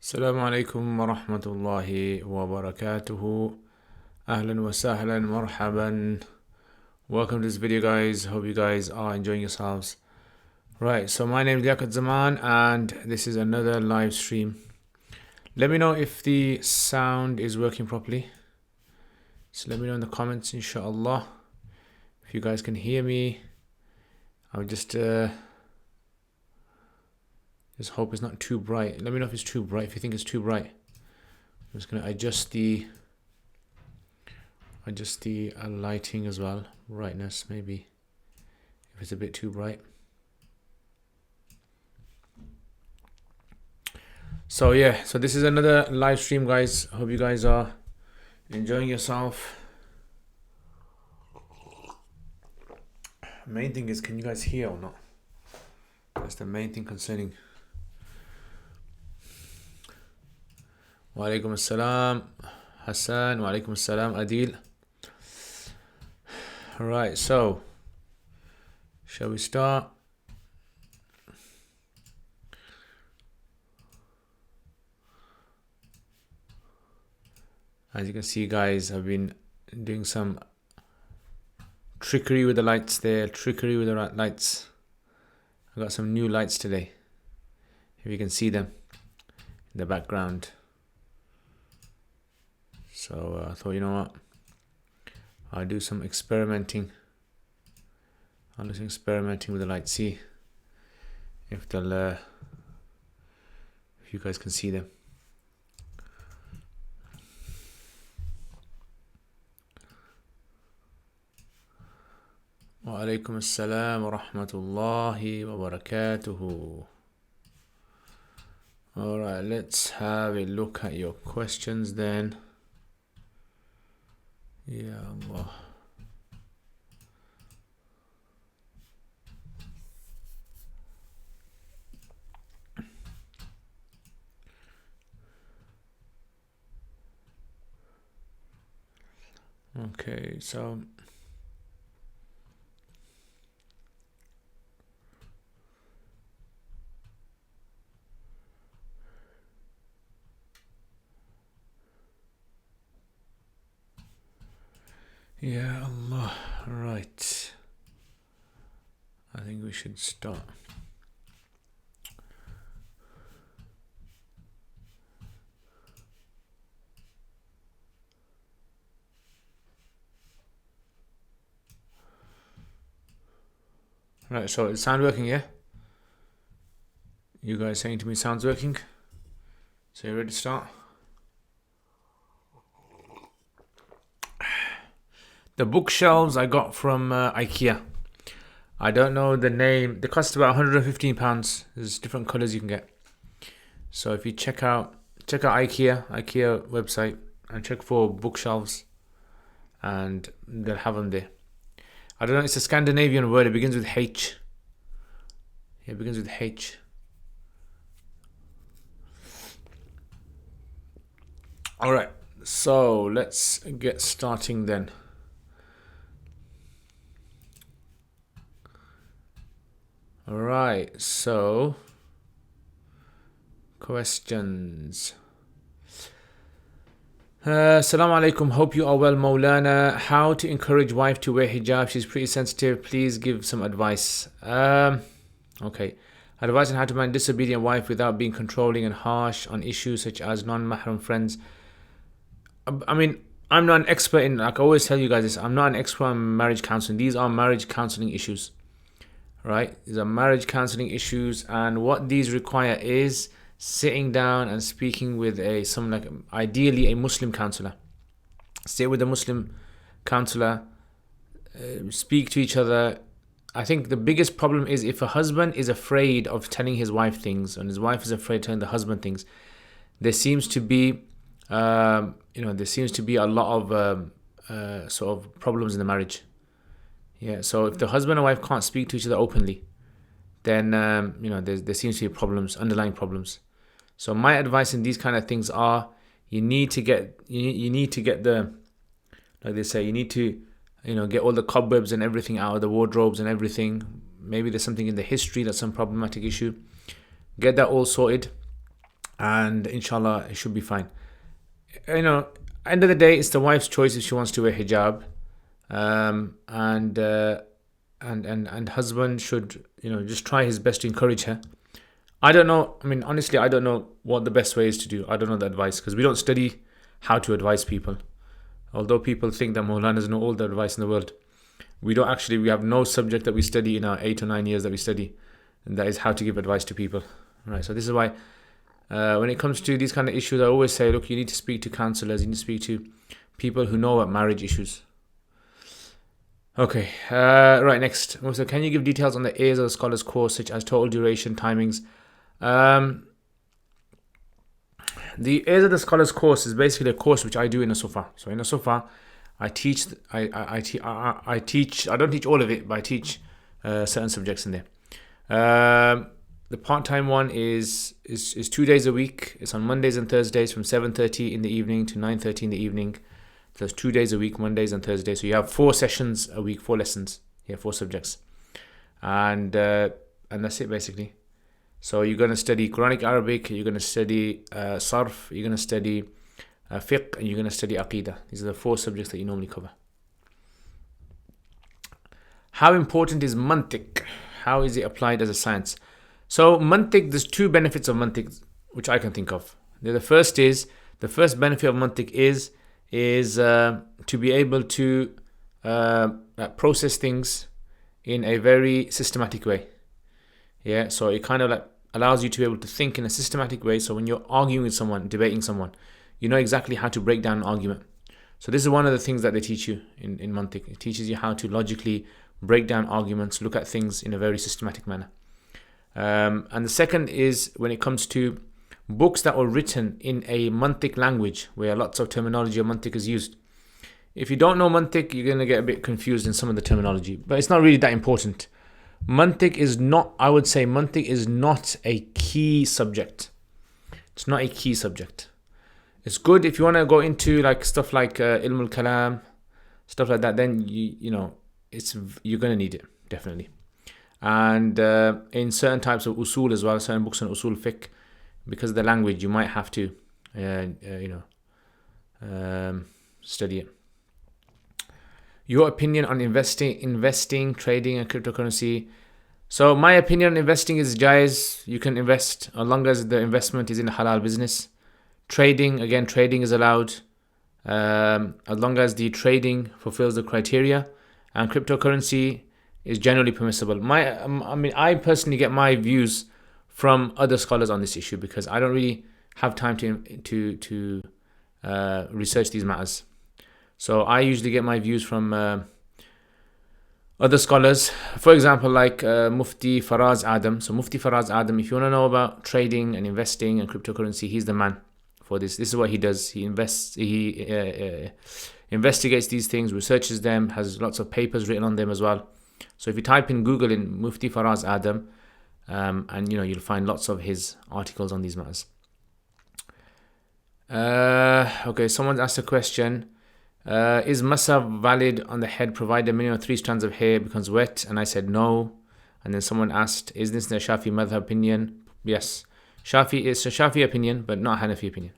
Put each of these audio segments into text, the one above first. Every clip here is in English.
Assalamu alaikum wa rahmatullahi wa barakatuhu. Ahlan wa sahlan, marhaban. Welcome to this video, guys. Hope you guys are enjoying yourselves. Right, so my name is Liaquat and this is another live stream. Let me know if the sound is working properly. So let me know in the comments, inshallah. If you guys can hear me, I'll just hope it's not too bright. Let me know if it's too bright. If you think it's too bright, I'm just gonna adjust the lighting as well, brightness maybe, if it's a bit too bright. So yeah, so this is another live stream, guys. Hope you guys are enjoying yourself. Main thing is, can you guys hear or not? That's the main thing concerning. Wa alaikum assalam, Hassan. Wa alaikum assalam, Adil. Right, so shall we start? As you can see, guys, I've been doing some trickery with the lights there, trickery with the lights. I've got some new lights today, if you can see them in the background. So I thought, you know what, I'll do some experimenting. I'll do some experimenting with the lights, see if they'll, if you guys can see them. Wa alaikum assalam wa rahmatullahi wa barakatuhu. Alright, let's have a look at your questions then. Ya Allah. Okay, so Ya Allah, right. I think we should start. Right, so is sound working, yeah? You guys saying to me sound's working? So you ready to start? The bookshelves I got from IKEA. I don't know the name. They cost about £115. There's different colours you can get. So if you check out IKEA website and check for bookshelves, and they'll have them there. I don't know. It's a Scandinavian word. It begins with H. Yeah, it begins with H. All right. So let's get starting then. Alright, so questions. Assalamu alaikum, hope you are well, Maulana. How to encourage wife to wear hijab? She's pretty sensitive. Please give some advice. Okay. Advice on how to manage disobedient wife without being controlling and harsh on issues such as non-mahram friends. I mean, I'm not an expert in, like I always tell you guys this, I'm not an expert in marriage counseling. These are marriage counseling issues. Right, these are marriage counseling issues, and what these require is sitting down and speaking with ideally a Muslim counselor. Sit with a Muslim counselor, speak to each other. I think the biggest problem is if a husband is afraid of telling his wife things, and his wife is afraid of telling the husband things, there seems to be, a lot of sort of problems in the marriage. Yeah, so if the husband and wife can't speak to each other openly, then there seems to be problems, underlying problems. So my advice in these kind of things are, you need to get the, like they say, you need to get all the cobwebs and everything out of the wardrobes and everything. Maybe there's something in the history that's some problematic issue. Get that all sorted, and inshallah it should be fine. End of the day, it's the wife's choice if she wants to wear hijab, and husband should just try his best to encourage her. I don't know. I mean, honestly, I don't know what the best way is to do. I don't know the advice because we don't study how to advise people. Although people think that Maulanas know all the advice in the world, we don't actually. We have no subject that we study in our 8 or 9 years that we study, and that is how to give advice to people. Right. So this is why, when it comes to these kind of issues, I always say, look, you need to speak to counselors. You need to speak to people who know about marriage issues. Okay. Right. Next. Also, can you give details on the A's of the scholars course, such as total duration, timings? The A's of the Scholars course is basically a course which I do in a Sufa. So in a Sufa, I teach. I teach. I don't teach all of it, but I teach certain subjects in there. The part-time one is 2 days a week. It's on Mondays and Thursdays from 7:30 in the evening to 9:30 in the evening. So it's 2 days a week, Mondays and Thursdays. So you have 4 sessions a week, 4 lessons. 4 subjects, and that's it basically. So you're going to study Quranic Arabic, you're going to study Sarf, you're going to study Fiqh, and you're going to study Aqidah. These are the 4 subjects that you normally cover. How important is mantiq? How is it applied as a science? So mantiq, there's 2 benefits of mantiq which I can think of. The first benefit of mantiq is to be able to process things in a very systematic way. So it kind of like allows you to be able to think in a systematic way. So when you're arguing with someone, debating someone, you know exactly how to break down an argument. So this is one of the things that they teach you in mantiq. It teaches you how to logically break down arguments, look at things in a very systematic manner. And the second is when it comes to books that were written in a mantiq language where lots of terminology of mantiq is used. If you don't know mantiq, you're going to get a bit confused in some of the terminology, but it's not really that important. Mantiq is not a key subject. It's not a key subject. It's good if you want to go into like stuff like ilm al-kalam, stuff like that, then you're going to need it, definitely. And in certain types of usul as well, certain books on usul fiqh, because of the language, you might have to study it. Your opinion on investing, trading, and cryptocurrency. So my opinion on investing is jaiz. You can invest as long as the investment is in a halal business. Trading is allowed as long as the trading fulfills the criteria. And cryptocurrency is generally permissible. I personally get my views from other scholars on this issue because I don't really have time to research these matters. So I usually get my views from other scholars. For example, like Mufti Faraz Adam. So Mufti Faraz Adam, if you want to know about trading and investing and cryptocurrency, he's the man for this. This is what he does. He investigates these things, researches them, has lots of papers written on them as well. So if you type in Google in Mufti Faraz Adam, and you'll find lots of his articles on these matters. Okay, someone's asked a question. Is masa valid on the head provided a minimum of 3 strands of hair becomes wet? And I said no. And then someone asked, is this the Shafi madhab opinion? Yes. Shafi is a Shafi opinion, but not Hanafi opinion.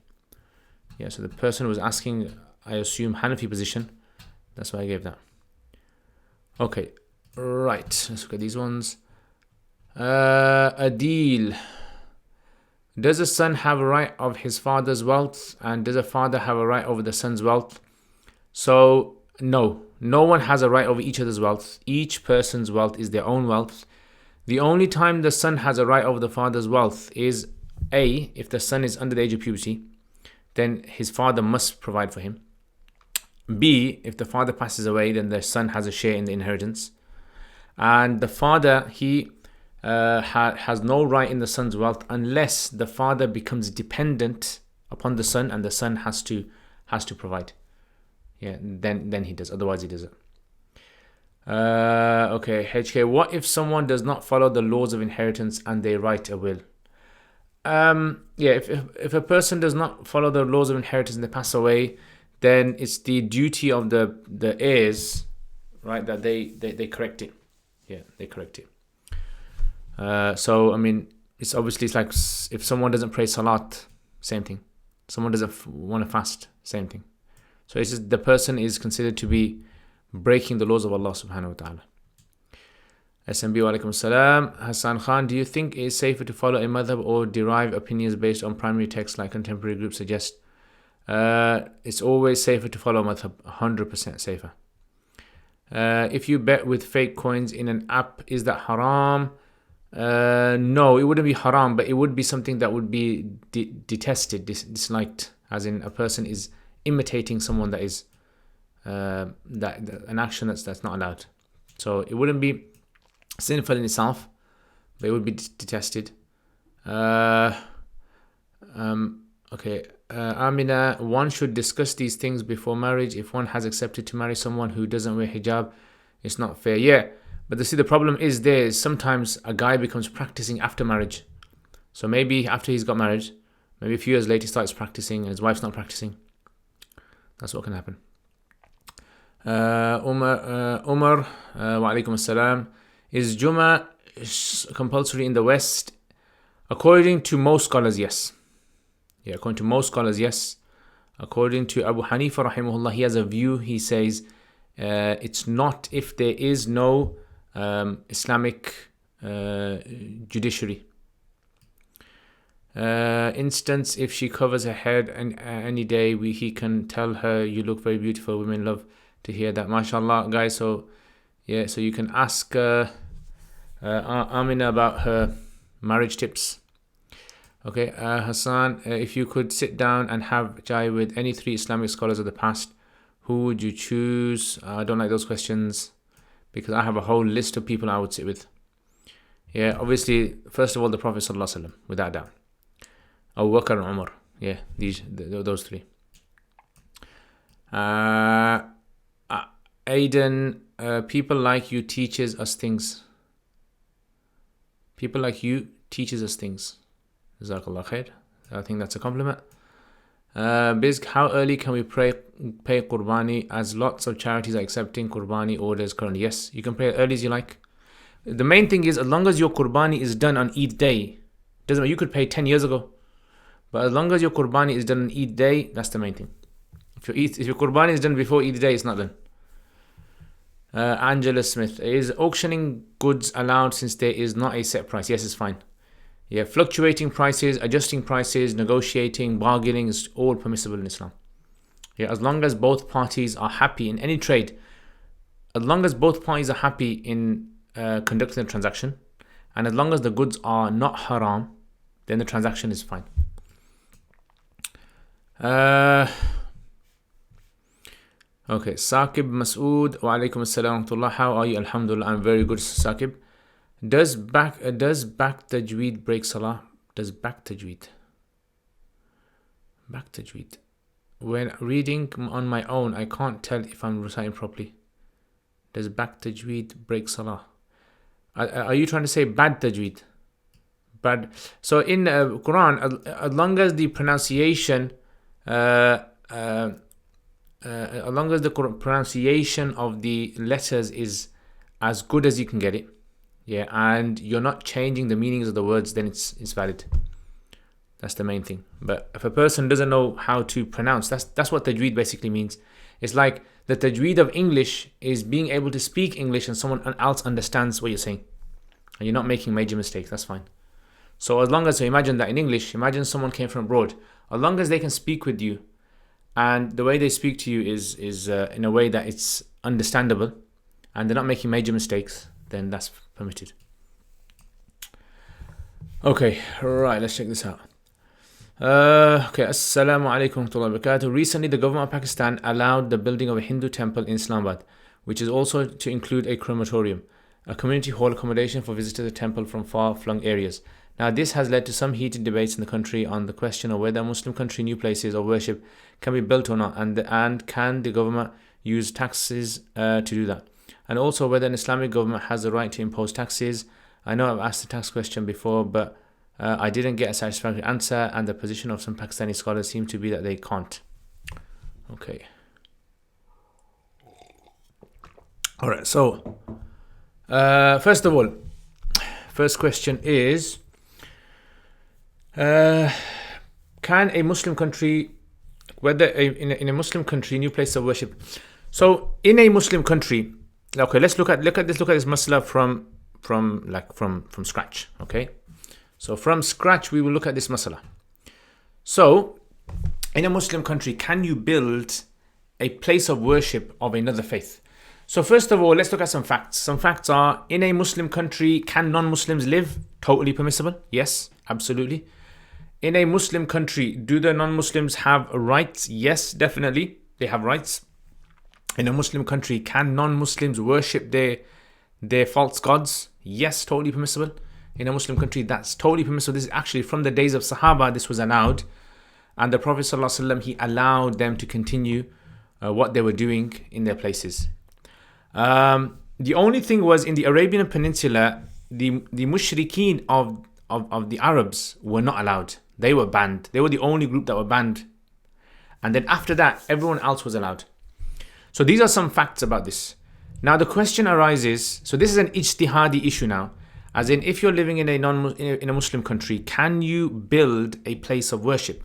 So the person was asking, I assume, Hanafi position. That's why I gave that. Okay, right. Let's look at these ones. Adil. Does a son have a right of his father's wealth? And does a father have a right over the son's wealth? So, no one has a right over each other's wealth. Each person's wealth is their own wealth. The only time the son has a right over the father's wealth is A, if the son is under the age of puberty, then his father must provide for him. B, if the father passes away, then the son has a share in the inheritance. And the father, he has no right in the son's wealth unless the father becomes dependent upon the son and the son has to provide. Then he does. Otherwise, he doesn't. Okay, HK. What if someone does not follow the laws of inheritance and they write a will? If a person does not follow the laws of inheritance and they pass away, then it's the duty of the heirs, right, that they correct it. They correct it. So I mean, it's like if someone doesn't pray salat, same thing. Someone doesn't want to fast, same thing. So it's just the person is considered to be breaking the laws of Allah subhanahu wa ta'ala. SMB wa alaikum salam. Hassan Khan, do you think it is safer to follow a madhab or derive opinions based on primary texts like contemporary groups suggest? It's always safer to follow madhab, 100% safer. If you bet with fake coins in an app, is that haram? No, it wouldn't be haram, but it would be something that would be detested, disliked, as in a person is imitating someone that is an action that's not allowed. So it wouldn't be sinful in itself, but it would be detested. Amina, one should discuss these things before marriage. If one has accepted to marry someone who doesn't wear hijab, it's not fair. Yeah, but the problem is sometimes a guy becomes practicing after marriage. So maybe after he's got married, maybe a few years later he starts practicing and his wife's not practicing. That's what can happen. Umar, wa alaikum assalam. Is Jummah compulsory in the West? According to most scholars, yes. Yeah, according to most scholars, yes. According to Abu Hanifa rahimahullah, he has a view. He says it's not if there is no Islamic judiciary. Instance, if she covers her head any day, he can tell her, you look very beautiful. Women love to hear that. MashaAllah, guys. So you can ask Amina about her marriage tips. Okay, Hassan, if you could sit down and have Jive with any 3 Islamic scholars of the past, who would you choose? I don't like those questions because I have a whole list of people I would sit with. Yeah, obviously, first of all, the Prophet Sallallahu Alaihi Wasallam, without doubt. Abu Bakr and Umar. Yeah, those 3. Aiden, people like you teaches us things. People like you teaches us things. Jazakallah khair. I think that's a compliment. Bizk, how early can we pay Qurbani, as lots of charities are accepting Qurbani orders currently? Yes, you can pray as early as you like. The main thing is, as long as your Qurbani is done on Eid day, doesn't matter, you could pay 10 years ago, but as long as your Qurbani is done on Eid day, that's the main thing. If your Qurbani is done before Eid day, it's not done. Angela Smith, is auctioning goods allowed since there is not a set price? Yes, it's fine. Yeah, fluctuating prices, adjusting prices, negotiating, bargaining is all permissible in Islam. Yeah, as long as both parties are happy in any trade, as long as both parties are happy in conducting the transaction, and as long as the goods are not haram, then the transaction is fine. Okay, Saqib Masood, wa alaikum assalam wa rahmatullah. How are you? Alhamdulillah, I'm very good, Saqib. Does back tajweed break salah? Does back tajweed? When reading on my own, I can't tell if I'm reciting properly. Does back tajweed break salah? Are you trying to say bad tajweed? Bad. So in Quran, as long as the pronunciation, as long as the pronunciation of the letters is as good as you can get it, yeah, and you're not changing the meanings of the words, then it's valid. That's the main thing. But if a person doesn't know how to pronounce, that's what tajweed basically means. It's like the tajweed of English is being able to speak English and someone else understands what you're saying, and you're not making major mistakes. That's fine. So as long as, so imagine that in English, imagine someone came from abroad. As long as they can speak with you, and the way they speak to you is in a way that it's understandable, and they're not making major mistakes, then that's permitted. Okay, right, let's check this out. Okay, Assalamu alaikum wa rahmatullahi wa barakatuh. Recently, the government of Pakistan allowed the building of a Hindu temple in Islamabad, which is also to include a crematorium, a community hall accommodation for visitors to the temple from far-flung areas. Now, this has led to some heated debates in the country on the question of whether a Muslim country new places of worship can be built or not, and can the government use taxes to do that, and also whether an Islamic government has the right to impose taxes. I know I've asked the tax question before, but I didn't get a satisfactory answer, and the position of some Pakistani scholars seems to be that they can't. Okay. All right, so first of all, first question is, can can a Muslim country, in a Muslim country, new place of worship? So in a Muslim country, okay, let's look at this masala from scratch. Okay, so from scratch we will look at this masala. So in a Muslim country, can you build a place of worship of another faith? So first of all, let's look at some facts. Some facts are, in a Muslim country, can non-Muslims live? Totally permissible. Yes, absolutely. In a Muslim country, do the non-Muslims have rights? Yes, definitely. They have rights. In a Muslim country, can non-Muslims worship their false gods? Yes, totally permissible. In a Muslim country, that's totally permissible. This is actually from the days of Sahaba, this was allowed. And the Prophet ﷺ, he allowed them to continue what they were doing in their places. The only thing was, in the Arabian Peninsula, the mushrikeen of the Arabs were not allowed. They were banned. They were the only group that were banned. And then after that, everyone else was allowed. So these are some facts about this. Now the question arises, so this is an ijtihadi issue now, as in, if you're living in a Muslim country, can you build a place of worship?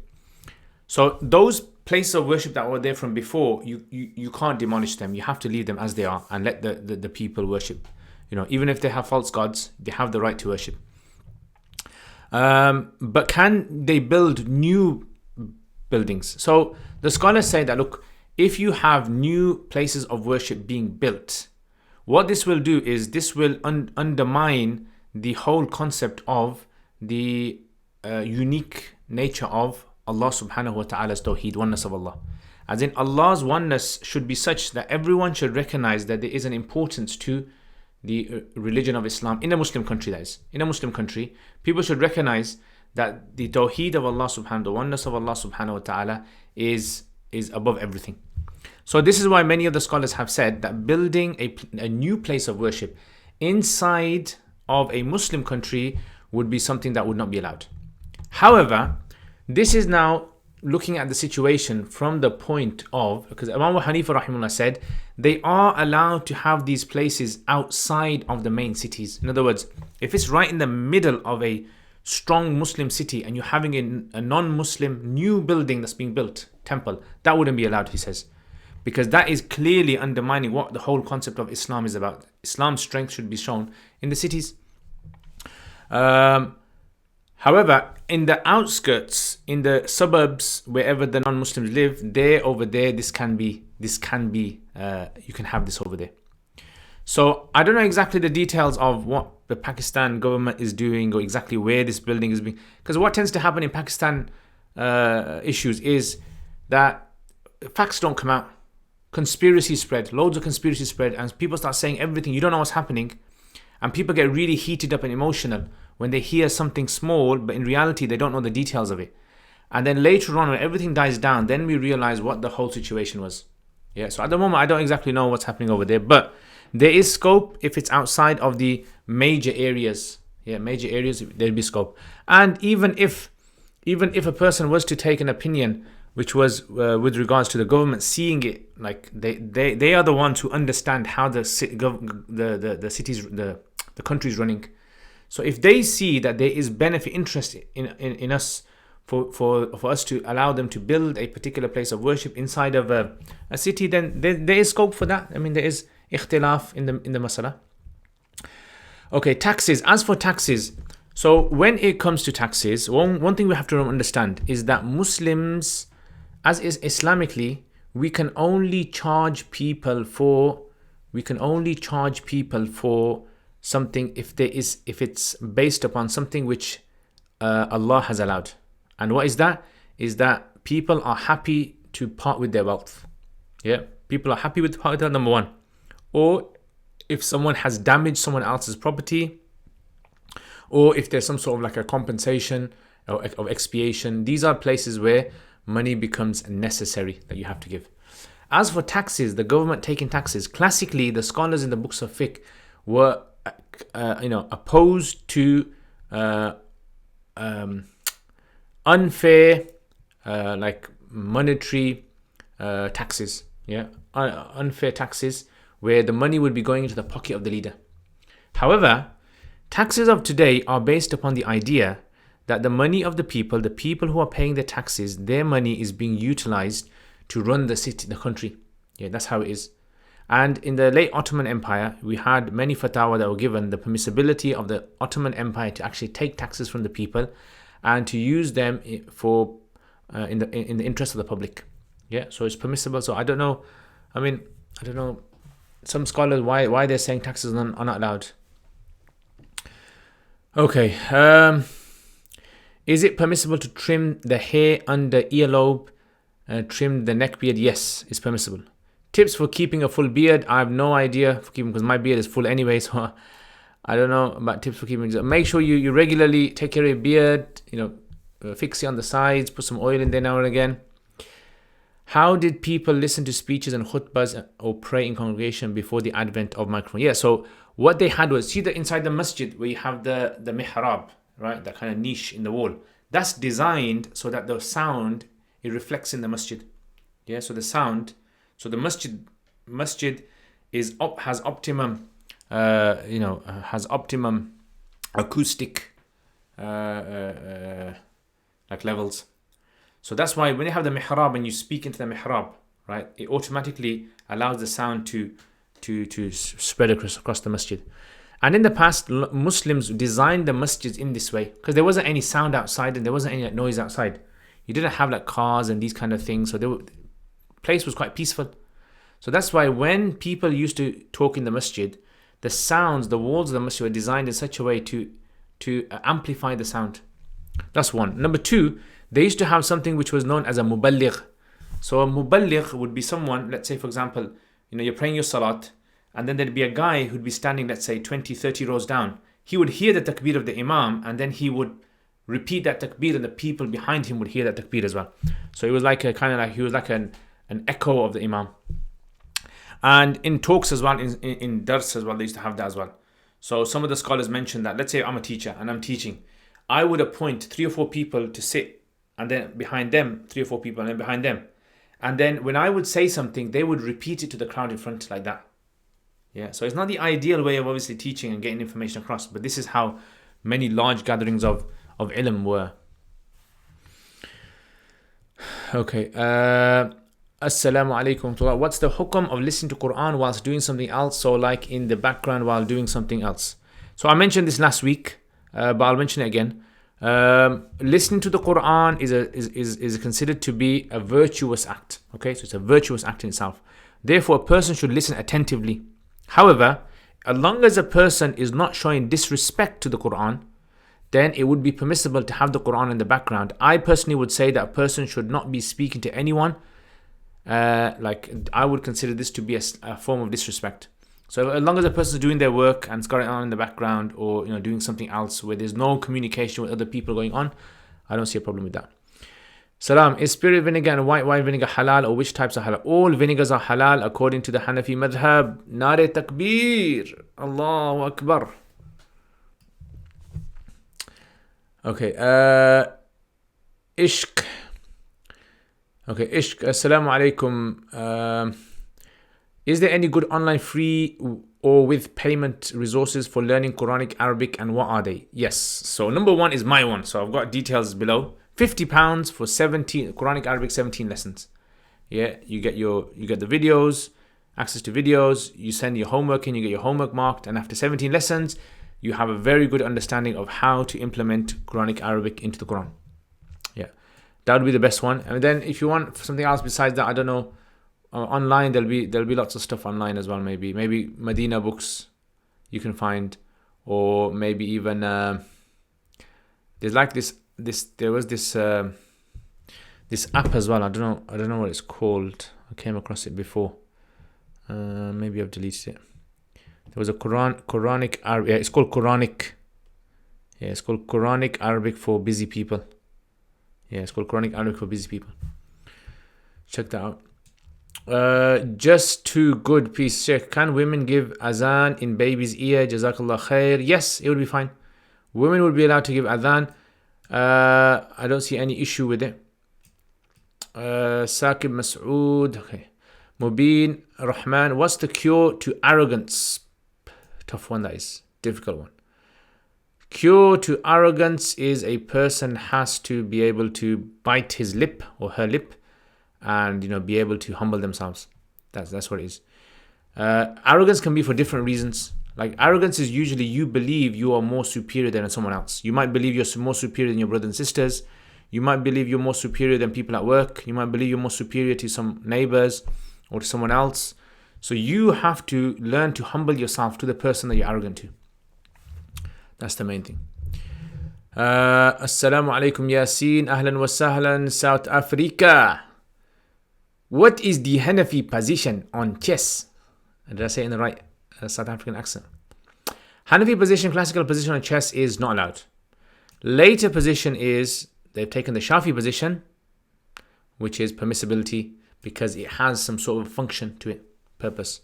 So those places of worship that were there from before, you can't demolish them. You have to leave them as they are and let the people worship. Even if they have false gods, they have the right to worship. But can they build new buildings? So the scholars say that, look, if you have new places of worship being built, what this will do is this will undermine the whole concept of the unique nature of Allah subhanahu wa ta'ala's tawheed, oneness of Allah. As in, Allah's oneness should be such that everyone should recognize that there is an importance to the religion of Islam in a Muslim country, that is. In a Muslim country, people should recognize that the tawheed of Allah subhanahu, the oneness of Allah subhanahu wa ta'ala is above everything. So this is why many of the scholars have said that building a new place of worship inside of a Muslim country would be something that would not be allowed. However, this is now looking at the situation from the point of, because Imam Hanifa rahimahullah said, they are allowed to have these places outside of the main cities. In other words, if it's right in the middle of a strong Muslim city and you're having a non-Muslim new building that's being built, temple, that wouldn't be allowed, he says. Because that is clearly undermining what the whole concept of Islam is about. Islam's strength should be shown in the cities. However, in the outskirts, in the suburbs, wherever the non-Muslims live, over there, you can have this over there. So I don't know exactly the details of what the Pakistan government is doing or exactly where this building is being, because what tends to happen in Pakistan issues is that facts don't come out. Conspiracy spread, loads of conspiracy spread, and people start saying everything. You don't know what's happening. And people get really heated up and emotional when they hear something small, but in reality, they don't know the details of it. And then later on, when everything dies down, then we realize what the whole situation was. Yeah, so at the moment, I don't exactly know what's happening over there, but there is scope if it's outside of the major areas. Yeah, major areas, there'll be scope. And even if a person was to take an opinion which was with regards to the government seeing it, like they are the ones who understand how the cities, the country's running. So if they see that there is benefit, interest in us for us to allow them to build a particular place of worship inside of a city, then there is scope for that. I mean, there is ikhtilaf in the masala. Okay, taxes. As for taxes, so when it comes to taxes, one thing we have to understand is that Muslims, as is Islamically, we can only charge people for something if it's based upon something which Allah has allowed. And what is that? Is that people are happy to part with their wealth. Yeah, people are happy with part with that, number one. Or if someone has damaged someone else's property, or if there's some sort of like a compensation or expiation, these are places where money becomes necessary that you have to give. As for taxes, the government taking taxes, classically the scholars in the books of fiqh were opposed to unfair like monetary taxes. Yeah, unfair taxes where the money would be going into the pocket of the leader. However, taxes of today are based upon the idea that the money of the people who are paying the taxes, their money is being utilized to run the city, the country. Yeah, that's how it is. And in the late Ottoman Empire, we had many fatwa that were given the permissibility of the Ottoman Empire to actually take taxes from the people and to use them for in the interest of the public. Yeah, so it's permissible. So I don't know. I mean, I don't know. Some scholars why they're saying taxes are not allowed. Okay. Is it permissible to trim the hair under earlobe, trim the neck beard? Yes, it's permissible. Tips for keeping a full beard. I have no idea for keeping, because my beard is full anyway, so I don't know about tips for keeping. Make sure you regularly take care of your beard, fix it on the sides, put some oil in there now and again. How did people listen to speeches and khutbahs or pray in congregation before the advent of microphone? Yeah, so what they had was, see that inside the masjid where you have the mihrab, right? That kind of niche in the wall. That's designed so that the sound, it reflects in the masjid. Yeah, so the sound, so the masjid has optimum, has optimum acoustic like levels. So that's why when you have the mihrab and you speak into the mihrab, right, it automatically allows the sound to spread across the masjid. And in the past, Muslims designed the masjids in this way because there wasn't any sound outside and there wasn't any noise outside. You didn't have like cars and these kind of things, so the place was quite peaceful. So that's why when people used to talk in the masjid, the sounds, the walls of the masjid were designed in such a way to amplify the sound. That's one. Number two, they used to have something which was known as a muballigh. So a muballigh would be someone, let's say for example, you're praying your salat, and then there'd be a guy who'd be standing, let's say 20, 30 rows down. He would hear the takbir of the imam, and then he would repeat that takbir, and the people behind him would hear that takbir as well. So it was like he was like an echo of the imam. And in talks as well, in dars as well, they used to have that as well. So some of the scholars mentioned that, let's say I'm a teacher and I'm teaching, I would appoint 3 or 4 people to sit, and then behind them 3 or 4 people, and then behind them. And then when I would say something, they would repeat it to the crowd in front like that. Yeah, so it's not the ideal way of obviously teaching and getting information across, but this is how many large gatherings of ilm were. Okay. Assalamu alaikum. What's the hukum of listening to Quran whilst doing something else? So like in the background while doing something else. So I mentioned this last week, but I'll mention it again. Listening to the Quran is considered to be a virtuous act. Okay, so it's a virtuous act in itself. Therefore, a person should listen attentively. However, as long as a person is not showing disrespect to the Quran, then it would be permissible to have the Quran in the background. I personally would say that a person should not be speaking to anyone. I would consider this to be a form of disrespect. So as long as a person is doing their work and it's going on in the background, or doing something else where there's no communication with other people going on, I don't see a problem with that. Salam, is spirit vinegar and white wine vinegar halal, or which types are halal? All vinegars are halal according to the Hanafi madhab. Nare takbir, Allahu Akbar. Okay, Ishq. Okay, Ishq, Assalamu alaikum. Is there any good online free or with payment resources for learning Quranic Arabic, and what are they? Yes, so number one is my one. So I've got details below. £50 for 17 Quranic Arabic 17 lessons. Yeah, you get the videos, access to videos, you send your homework in, you get your homework marked, and after 17 lessons, you have a very good understanding of how to implement Quranic Arabic into the Quran. Yeah, that would be the best one. And then if you want something else besides that, I don't know, online there'll be lots of stuff online as well. Maybe Medina books you can find, or maybe even there's like this app as well. I don't know what it's called. I came across it before. Maybe I've deleted it. There was a Quranic Arabic. Yeah, it's called Quranic. Yeah, it's called Quranic Arabic for busy people. Yeah, it's called Quranic Arabic for busy people. Check that out. Just too good, please. Sheikh, can women give azan in baby's ear? Jazakallah khair. Yes, it would be fine. Women would be allowed to give adhan. I don't see any issue with it. Saqib Mas'ud. Okay. Mubin Rahman. What's the cure to arrogance? Tough one, that is. Difficult one. Cure to arrogance is a person has to be able to bite his lip or her lip and be able to humble themselves. That's what it is. Arrogance can be for different reasons. Like arrogance is usually you believe you are more superior than someone else. You might believe you're more superior than your brothers and sisters. You might believe you're more superior than people at work. You might believe you're more superior to some neighbors or to someone else. So you have to learn to humble yourself to the person that you're arrogant to. That's the main thing. Assalamu alaikum Yasin. Ahlan wa sahlan, South Africa. What is the Hanafi position on chess? Did I say it in the right South African accent? Hanafi position, classical position on chess is not allowed. Later position is they've taken the Shafi position, which is permissibility because it has some sort of function to it, purpose.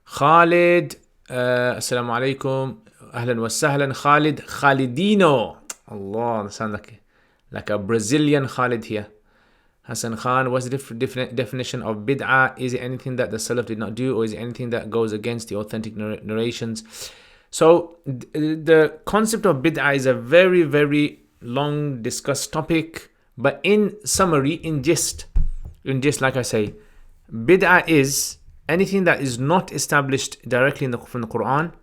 Khalid, assalamu alaikum. Ahlan wa sahlan. Khalid, Khalidino. Allah, that sounds like a Brazilian Khalid here. Hassan Khan, what's the definition of bid'ah? Is it anything that the Salaf did not do, or is it anything that goes against the authentic narrations? So the concept of bid'ah is a very, very long discussed topic, but in summary, in gist, like I say, bid'ah is anything that is not established directly from the Quran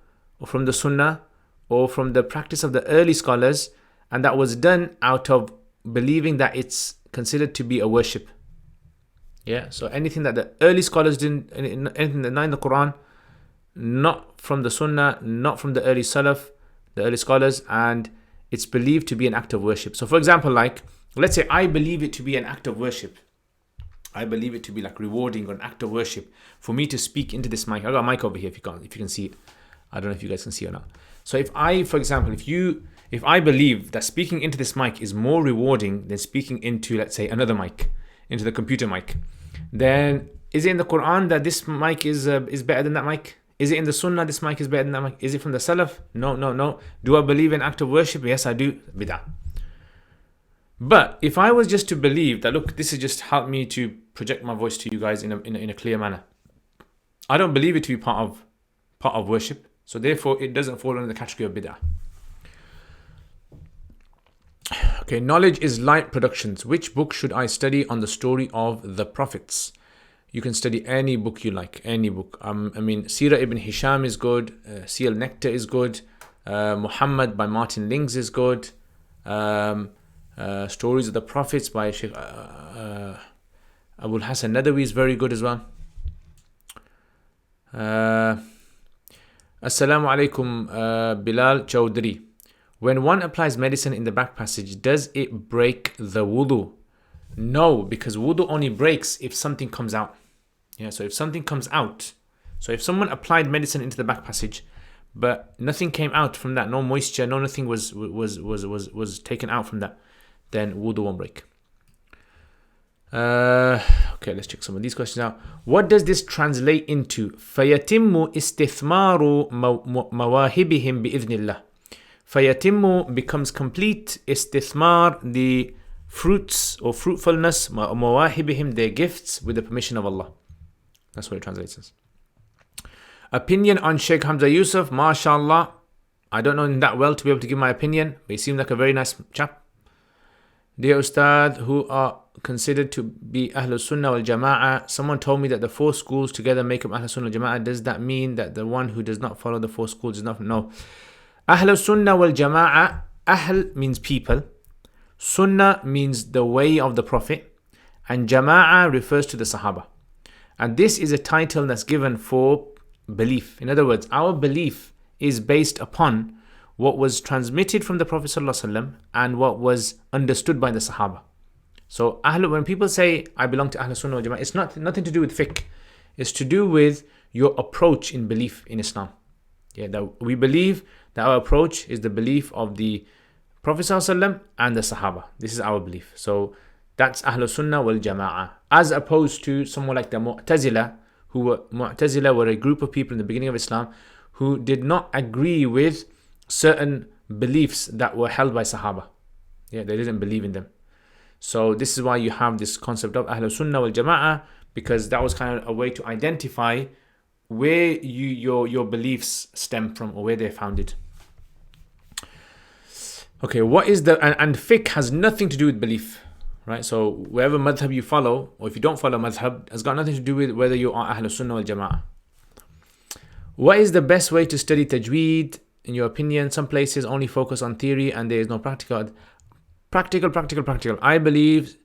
or from the Sunnah or from the practice of the early scholars, and that was done out of believing that it's considered to be a worship. Yeah, so anything that the early scholars didn't, anything that not in the Quran, not from the Sunnah, not from the early Salaf, the early scholars, and it's believed to be an act of worship. So for example, like, let's say I believe it to be an act of worship. I believe it to be like rewarding or an act of worship for me to speak into this mic. I got a mic over here if you can see it. I don't know if you guys can see it or not. So if I, for example, if I believe that speaking into this mic is more rewarding than speaking into, let's say, another mic, into the computer mic, then is it in the Quran that this mic is better than that mic? Is it in the Sunnah this mic is better than that mic? Is it from the Salaf? No. Do I believe in act of worship? Yes, I do. Bid'ah. But if I was just to believe that, look, this has just helped me to project my voice to you guys in a clear manner, I don't believe it to be part of worship. So therefore, it doesn't fall under the category of bid'ah. Okay, Knowledge is Light Productions. Which book should I study on the story of the prophets? You can study any book you like, any book. Sirah ibn Hisham is good. Seal Nectar is good. Muhammad by Martin Lings is good. Stories of the Prophets by Sheikh Abul Hassan Nadawi is very good as well. Assalamu alaikum Bilal Chowdhury. When one applies medicine in the back passage, does it break the wudu? No, because wudu only breaks if something comes out. Yeah, so if something comes out, so if someone applied medicine into the back passage, but nothing came out from that, no moisture, no nothing was taken out from that, then wudu won't break. Okay, let's check some of these questions out. What does this translate into? فَيَتِمُّ إِسْتِثْمَارُ مَوَاهِبِهِمْ بِإِذْنِ اللَّهِ. Fayatimmu becomes complete, istithmar, the fruits or fruitfulness, mawahibihim, their gifts, with the permission of Allah. That's what it translates as. Opinion on Sheikh Hamza Yusuf, mashallah. I don't know him that well to be able to give my opinion, but he seemed like a very nice chap. Dear Ustad, who are considered to be Ahlul Sunnah wal Jama'ah, someone told me that the four schools together make up Ahlul Sunnah wal Jama'ah. Does that mean that the one who does not follow the four schools does not? No. Ahlul Sunnah wal Jama'ah, Ahl means people, Sunnah means the way of the Prophet, and Jama'ah refers to the Sahaba. And this is a title that's given for belief. In other words, our belief is based upon what was transmitted from the Prophet ﷺ and what was understood by the Sahaba. So when people say, I belong to Ahlul Sunnah wal Jama'ah, it's nothing to do with fiqh. It's to do with your approach in belief in Islam. Yeah, that we believe that our approach is the belief of the Prophet ﷺ and the Sahaba. This is our belief. So that's Ahlul Sunnah wal Jama'ah. As opposed to someone like the Mu'tazila, Mu'tazila were a group of people in the beginning of Islam who did not agree with certain beliefs that were held by Sahaba. Yeah, they didn't believe in them. So this is why you have this concept of Ahlul Sunnah wal Jama'ah, because that was kind of a way to identify where your beliefs stem from or where they're founded. Okay, what is the and fiqh has nothing to do with belief, right? So wherever madhab you follow, or if you don't follow madhab, has got nothing to do with whether you are Ahl Sunnah wal Jama'ah. What is the best way to study tajweed? In your opinion, some places only focus on theory and there is no practical. Practical. I believe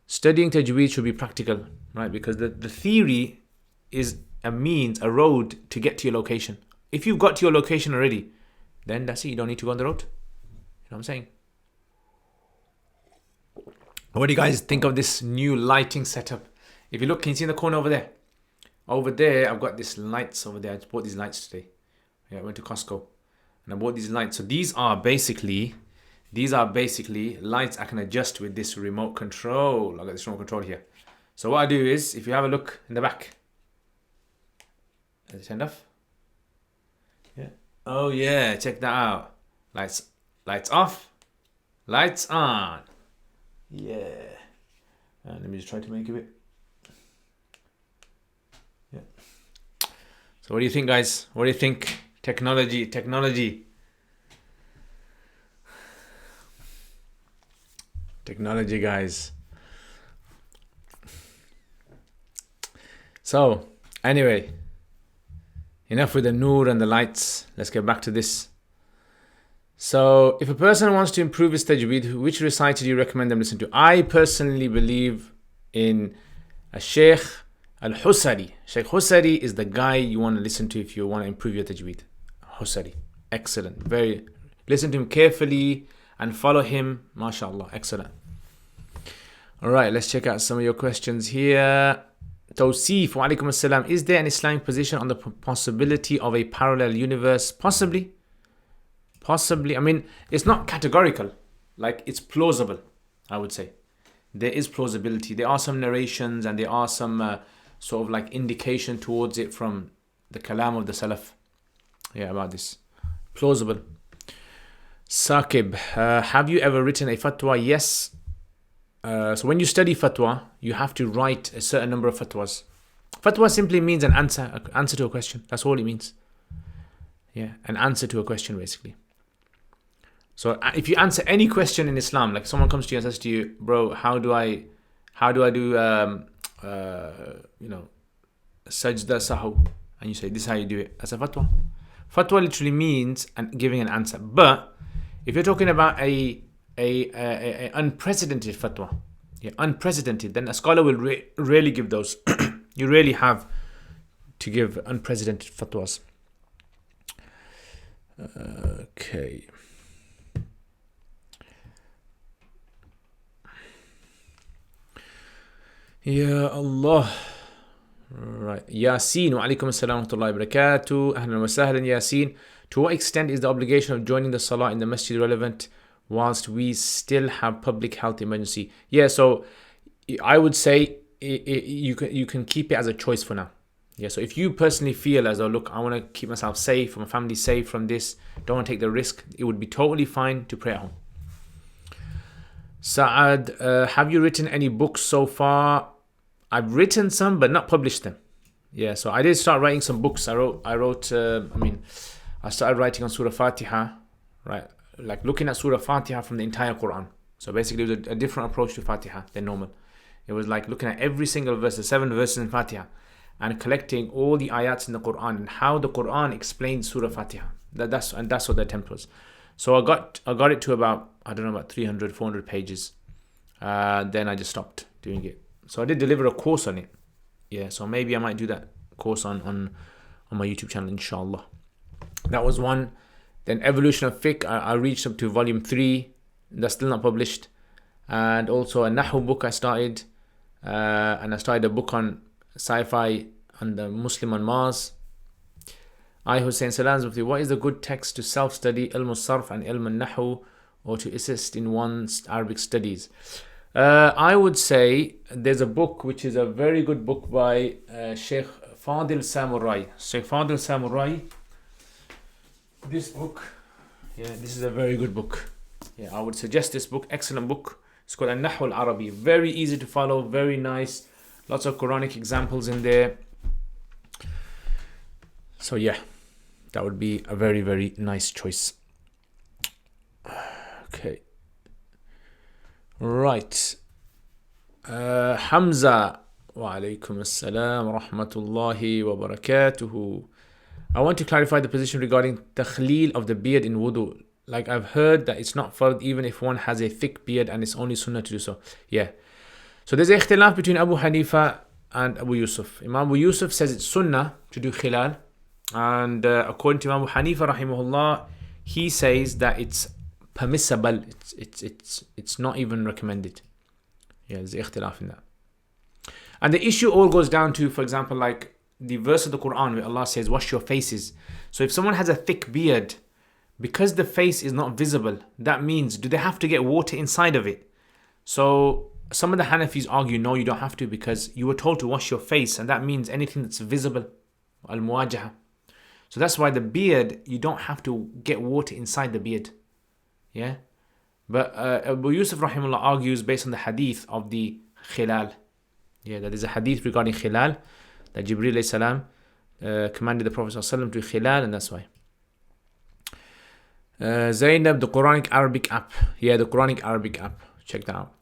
studying tajweed should be practical, right? Because the theory is a means, a road to get to your location. If you've got to your location already, then that's it. You don't need to go on the road. You know what I'm saying? What do you guys think of this new lighting setup? If you look, can you see in the corner over there? Over there, I've got these lights over there. I just bought these lights today. Yeah, I went to Costco and I bought these lights. So these are basically lights I can adjust with this remote control. I've got this remote control here. So what I do is, if you have a look in the back, is it turned off? Yeah. Oh yeah, check that out. Lights off, lights on. Yeah. And let me just try to make it. Yeah. So what do you think, guys? What do you think? Technology. Technology, guys. So, anyway, enough with the noor and the lights. Let's get back to this. So, if a person wants to improve his tajweed, which reciter do you recommend them listen to? I personally believe in a Sheikh Al-Husari. Sheikh Husari is the guy you want to listen to if you want to improve your tajweed. Husari. Excellent. Listen to him carefully and follow him. MashaAllah. Excellent. Alright, let's check out some of your questions here. Tawsif, wa alaikum assalam. Is there an Islamic position on the possibility of a parallel universe? Possibly. I mean, it's not categorical. Like, it's plausible, I would say. There is plausibility. There are some narrations and there are some sort of like indication towards it from the kalam of the Salaf. Yeah, about this. Plausible. Saqib, have you ever written a fatwa? Yes. So when you study fatwa, you have to write a certain number of fatwas. Fatwa simply means an answer to a question. That's all it means. Yeah, an answer to a question, basically. So if you answer any question in Islam, like someone comes to you and says to you, bro, how do I do sajda sahu? And you say, this is how you do it. That's a fatwa. Fatwa literally means giving an answer. But if you're talking about a unprecedented fatwa, unprecedented, then a scholar will rarely give those. You really have to give unprecedented fatwas. Okay. Ya Allah. Right. Yasin, wa alaikum assalam wa rahmatullahi wa barakatuh. Ahlan wa sahlan, Yasin. To what extent is the obligation of joining the salah in the masjid relevant whilst we still have public health emergency? Yeah, so I would say you can keep it as a choice for now. Yeah, so if you personally feel as though, look, I want to keep myself safe, my family safe from this, don't want to take the risk, it would be totally fine to pray at home. Saad, have you written any books so far? I've written some, but not published them. Yeah, so I did start writing some books. I started writing on Surah Fatiha, right? Like looking at Surah Fatiha from the entire Quran. So basically it was a different approach to Fatiha than normal. It was like looking at every single verse, the 7 verses in Fatiha, and collecting all the ayats in the Quran and how the Quran explains Surah Fatiha. That's what the attempt was. So I got it to about 300, 400 pages. Then I just stopped doing it. So I did deliver a course on it. Yeah, so maybe I might do that course on my YouTube channel, inshallah. That was one. Then Evolution of Fiqh, I reached up to volume 3. That's still not published. And also a Nahu book I started. And I started a book on sci-fi and the Muslim on Mars. I, Hussein Salams, what is the good text to self-study Ilm al-Sarf and Ilm al-Nahu, or to assist in one's Arabic studies? I would say there's a book which is a very good book by Sheikh Fadil Samurai. Sheikh Fadil Samurai. This book, this is a very good book. Yeah, I would suggest this book. Excellent book. It's called An-Nahu al-Arabi. Very easy to follow, very nice. Lots of Quranic examples in there. So yeah, that would be a very, very nice choice. Okay. Right. Hamza. Wa alaikum assalam wa rahmatullahi wa barakatuhu. I want to clarify the position regarding takhleel of the beard in wudu. Like I've heard that it's not fard even if one has a thick beard and it's only sunnah to do so. Yeah. So there's a ikhtilaf between Abu Hanifa and Abu Yusuf. Imam Abu Yusuf says it's sunnah to do khilal. And according to Imam Abu Hanifa rahimahullah, he says that it's permissible. It's not even recommended. Yeah, there's ikhtilaf in that. And the issue all goes down to, for example, like the verse of the Quran where Allah says, wash your faces. So if someone has a thick beard, because the face is not visible, that means, do they have to get water inside of it? So some of the Hanafis argue, no, you don't have to, because you were told to wash your face, and that means anything that's visible. Al-muwajaha. So that's why the beard, you don't have to get water inside the beard. Yeah? But Abu Yusuf rahimahullah argues based on the hadith of the khilal. Yeah, that is a hadith regarding khilal, that Jibreel alayhi salam commanded the Prophet sallallahu alaihi wasallam to khilal, and that's why. Zainab, the Quranic Arabic app. Yeah, the Quranic Arabic app. Check that out.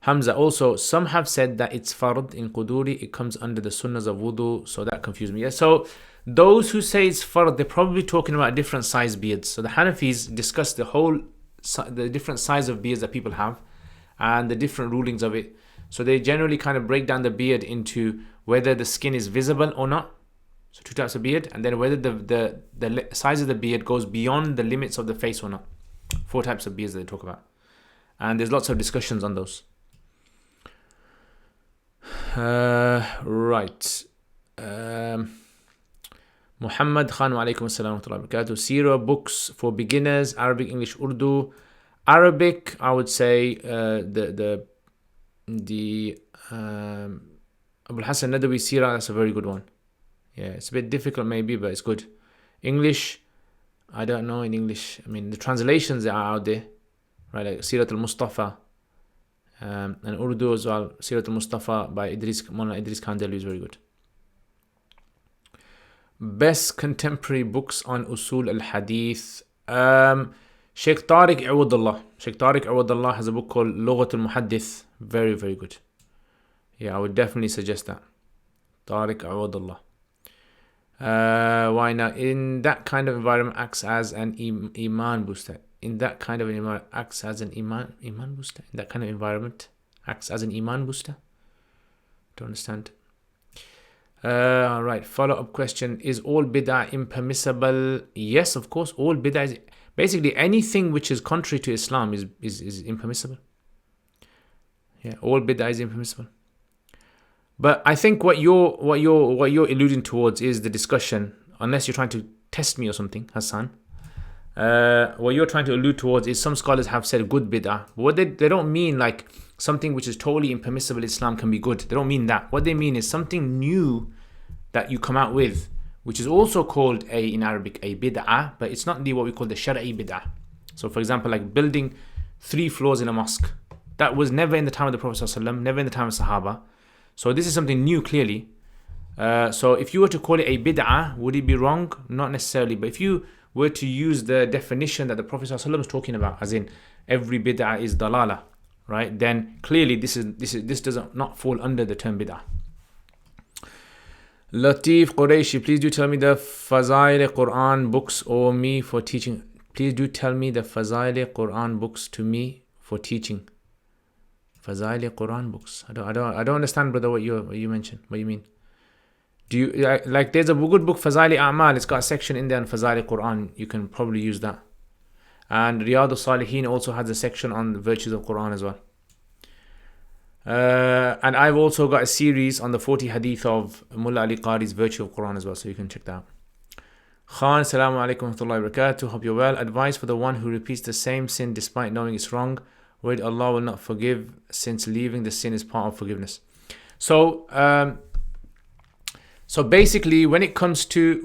Hamza, also, some have said that it's fard in Quduri, it comes under the sunnahs of wudu, so that confused me. Yeah, so those who say it's fard, they're probably talking about different size beards. So the Hanafis discuss the different size of beards that people have and the different rulings of it. So they generally kind of break down the beard into whether the skin is visible or not. So two types of beard, and then whether the size of the beard goes beyond the limits of the face or not. 4 types of beards that they talk about. And there's lots of discussions on those. Right. Muhammad Khan, wa alaikum assalam wa rahmatullahi wa barakatuh. Sira books for beginners, Arabic, English, Urdu. Arabic, I would say the Abu Hassan Nadawi Sira, that's a very good one. Yeah, it's a bit difficult maybe, but it's good. English, I don't know in English. I mean, the translations are out there, right? Like Sirat al-Mustafa, and Urdu as well. Sirat al-Mustafa by Mullah Idris Kandeli is very good. Best contemporary books on Usul al-Hadith. Sheikh Tariq Awadullah. Sheikh Tariq Awadullah has a book called Lughat al-Muhaddith. Very, very good. Yeah, I would definitely suggest that. Tariq Awadullah. Why not? In that kind of environment acts as an iman booster. In that kind of environment acts as an iman booster. In that kind of environment acts as an iman booster. Don't understand. Alright, follow-up question. Is all bid'ah impermissible? Yes, of course. All bid'ah is basically anything which is contrary to Islam is impermissible. Yeah, all bid'ah is impermissible. But I think what you're alluding towards is the discussion, unless you're trying to test me or something, Hassan. What you're trying to allude towards is some scholars have said good bid'ah. But what they don't mean like something which is totally impermissible in Islam can be good. They don't mean that. What they mean is something new that you come out with, which is also called in Arabic a bid'ah, but it's not what we call the shar'i bid'ah. So for example, like building 3 floors in a mosque. That was never in the time of the Prophet ﷺ, never in the time of Sahaba. So this is something new, clearly. So if you were to call it a bid'ah, would it be wrong? Not necessarily. But if you were to use the definition that the Prophet ﷺ is talking about, as in every bid'ah is dalala, right? Then clearly this does not fall under the term bid'ah. Latif Qureshi, please do tell me the Fazail Quran books or me for teaching. Please do tell me the Fazail Quran books to me for teaching. Fazail Quran books. I don't understand, brother, what you mentioned. What you mean? Do you like? There's a good book, Fazail A'mal. It's got a section in there on Fazail Quran. You can probably use that. And Riyadh al-Salihin also has a section on the virtues of Quran as well. And I've also got a series on the 40 hadith of Mullah Ali Qari's Virtue of Quran as well, so you can check that out. Khan, Assalamu alaikum wa rahmatullahi wa barakatuh. Hope you're well. Advice for the one who repeats the same sin despite knowing it's wrong. Word Allah will not forgive, since leaving the sin is part of forgiveness. So basically, when it comes to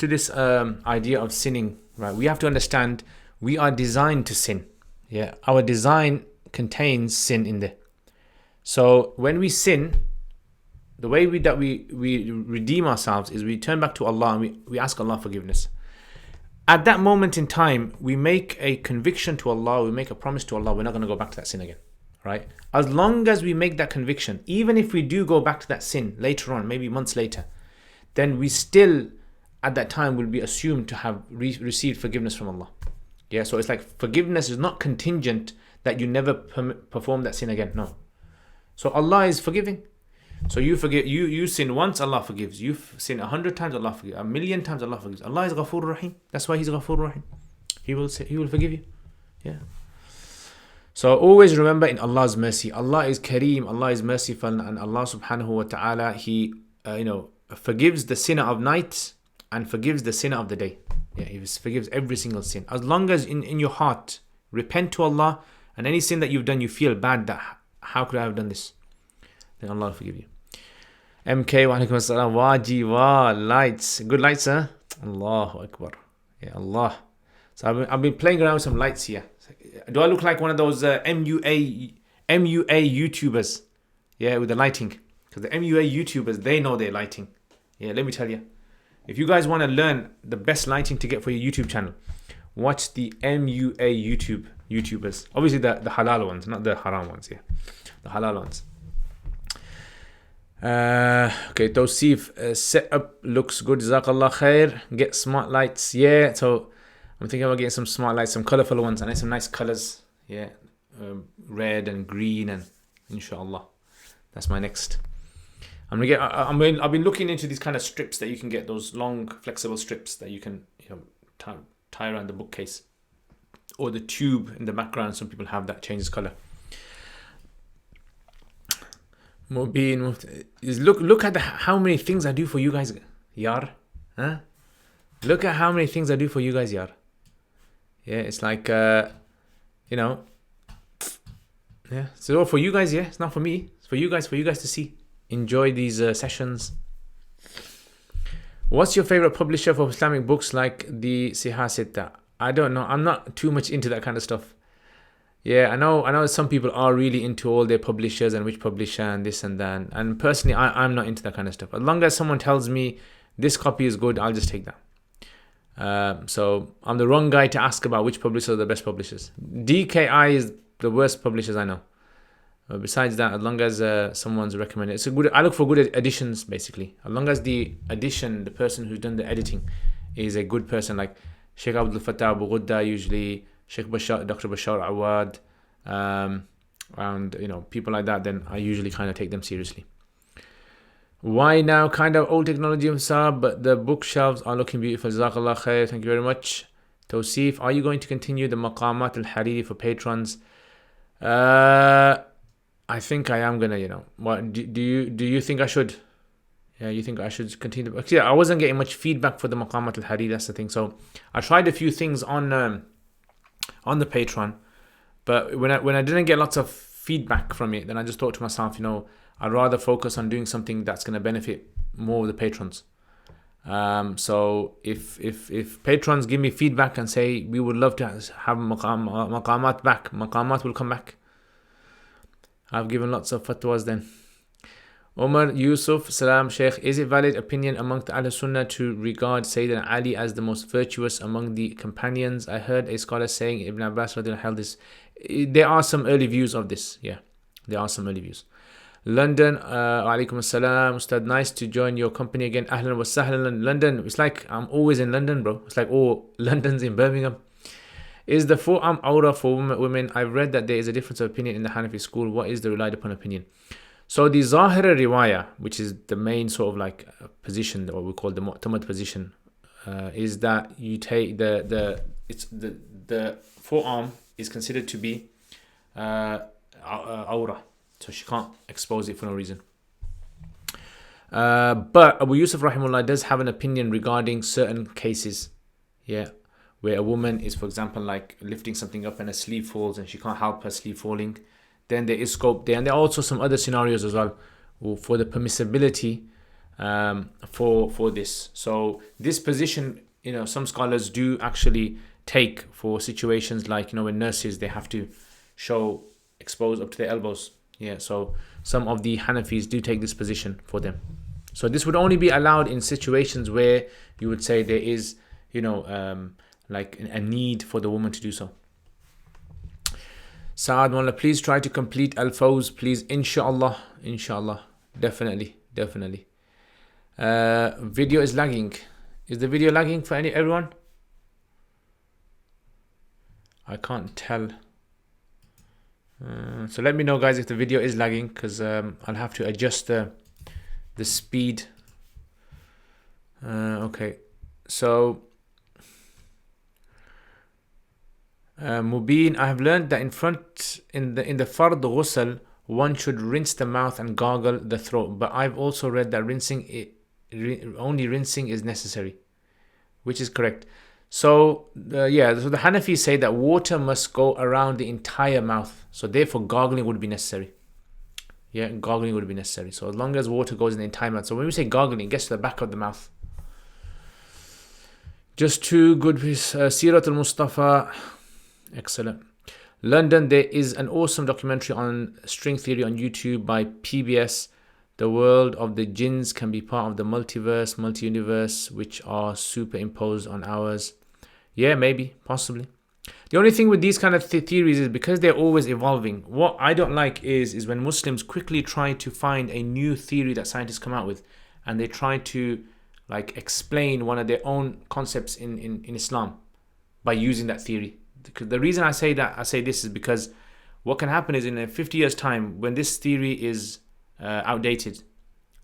this idea of sinning, right, we have to understand we are designed to sin. Yeah, our design contains sin in there. So when we sin, the way we redeem ourselves is we turn back to Allah and we ask Allah forgiveness. At that moment in time, we make a conviction to Allah, we make a promise to Allah, we're not going to go back to that sin again. right? As long as we make that conviction, even if we do go back to that sin later on, maybe months later, then we still at that time will be assumed to have received forgiveness from Allah. Yeah, so it's like forgiveness is not contingent that you never perform that sin again. No. So Allah is forgiving. So you sin once, Allah forgives. You sin 100 times, Allah forgives. 1,000,000 times, Allah forgives. Allah is Ghafur Rahim. That's why He's Ghafur Rahim. He will forgive you. Yeah. So always remember in Allah's mercy. Allah is Kareem. Allah is merciful, and Allah Subhanahu wa Taala, He forgives the sinner of night and forgives the sinner of the day. Yeah, He forgives every single sin. As long as in your heart repent to Allah, and any sin that you've done you feel bad that how could I have done this, then Allah will forgive you. MK, wa alaikum assalam. Wajiwa lights. Good lights, huh? Allahu Akbar. Yeah, Allah. So I've been playing around with some lights here. Do I look like one of those MUA YouTubers? Yeah, with the lighting. Because the MUA YouTubers, they know their lighting. Yeah, let me tell you. If you guys want to learn the best lighting to get for your YouTube channel, watch the MUA YouTubers. Obviously the halal ones, not the haram ones. Yeah, the halal ones. Okay, Tawsif, setup looks good. Jazakallah khair. Get smart lights. Yeah, so I'm thinking about getting some smart lights, some colorful ones. I need some nice colors. Yeah, red and green, and inshallah, that's my next. I've been looking into these kind of strips that you can get, those long flexible strips that you can tie around the bookcase, or the tube in the background. Some people have that changes color. Mubin, look at how many things I do for you guys, yar. Huh? Look at how many things I do for you guys, yar. Yeah, it's like yeah. So for you guys, yeah. It's not for me. It's for you guys to see. Enjoy these sessions. What's your favorite publisher for Islamic books like the Siha Sitta? I don't know. I'm not too much into that kind of stuff. Yeah, I know some people are really into all their publishers and which publisher and this and that. And personally, I'm not into that kind of stuff. As long as someone tells me this copy is good, I'll just take that. So I'm the wrong guy to ask about which publishers are the best publishers. DKI is the worst publishers I know. Besides that, as long as someone's recommended, it's a good. I look for good editions basically. As long as the person who's done the editing, is a good person, like Sheikh Abdul Fattah Abu Ghudda, usually Sheikh Bashar, Dr. Bashar Awad, and people like that, then I usually kind of take them seriously. Why now? Kind of old technology, Musab, but the bookshelves are looking beautiful. Jazakallah khair. Thank you very much. Tawsif, are you going to continue the Maqamat al-Hariri for patrons? I think I am gonna, What do you think I should? Yeah, you think I should continue? Actually, I wasn't getting much feedback for the Maqamat al-Hariri. That's the thing. So I tried a few things on the Patreon, but when I didn't get lots of feedback from it, then I just thought to myself, I'd rather focus on doing something that's gonna benefit more of the patrons. So if patrons give me feedback and say we would love to have Maqamat back, Maqamat will come back. I've given lots of fatwas then. Omar Yusuf, Salam Sheikh, is it valid opinion amongst the Ahl Sunnah to regard Sayyidina Ali as the most virtuous among the companions? I heard a scholar saying Ibn Abbas held this. There are some early views of this. Yeah, there are some early views. London, alaikum assalam, Ustad, nice to join your company again. Ahlan wa sahlan. London, it's like I'm always in London, bro. It's like, London's in Birmingham. Is the forearm awrah for women? I've read that there is a difference of opinion in the Hanafi school. What is the relied upon opinion? So the Zahira Riwayah, which is the main sort of like position, what we call the Mu'tamad position, is that you take the forearm is considered to be awrah, so she can't expose it for no reason. But Abu Yusuf Rahimullah does have an opinion regarding certain cases, where a woman is, for example, like lifting something up and a sleeve falls and she can't help her sleeve falling. Then there is scope there, and there are also some other scenarios as well for the permissibility for this. So this position, some scholars do actually take for situations like when nurses, they have to show exposed up to their elbows. Yeah, so some of the Hanafis do take this position for them. So this would only be allowed in situations where you would say there is, like a need for the woman to do so. Saad Mullah, please try to complete Al-Fawz, please. Inshallah, inshallah. Definitely. Video is lagging. Is the video lagging for everyone? I can't tell. So let me know, guys, if the video is lagging, because I'll have to adjust the speed. Okay, so Mubin, I have learned that in the fard ghusl, one should rinse the mouth and gargle the throat, but I've also read that only rinsing is necessary, which is correct. So so the Hanafi say that water must go around the entire mouth, so therefore gargling would be necessary. Yeah, gargling would be necessary. So as long as water goes in the entire mouth. So when we say gargling, it gets to the back of the mouth. Just too good. Sirat al-Mustafa. Excellent. London, there is an awesome documentary on string theory on YouTube by PBS. The world of the jinns can be part of the multiverse, multi-universe, which are superimposed on ours. Yeah, maybe, possibly. The only thing with these kind of theories is because they're always evolving. What I don't like is when Muslims quickly try to find a new theory that scientists come out with, and they try to explain one of their own concepts in Islam by using that theory. The reason I say this is because what can happen is in 50 years' time, when this theory is outdated,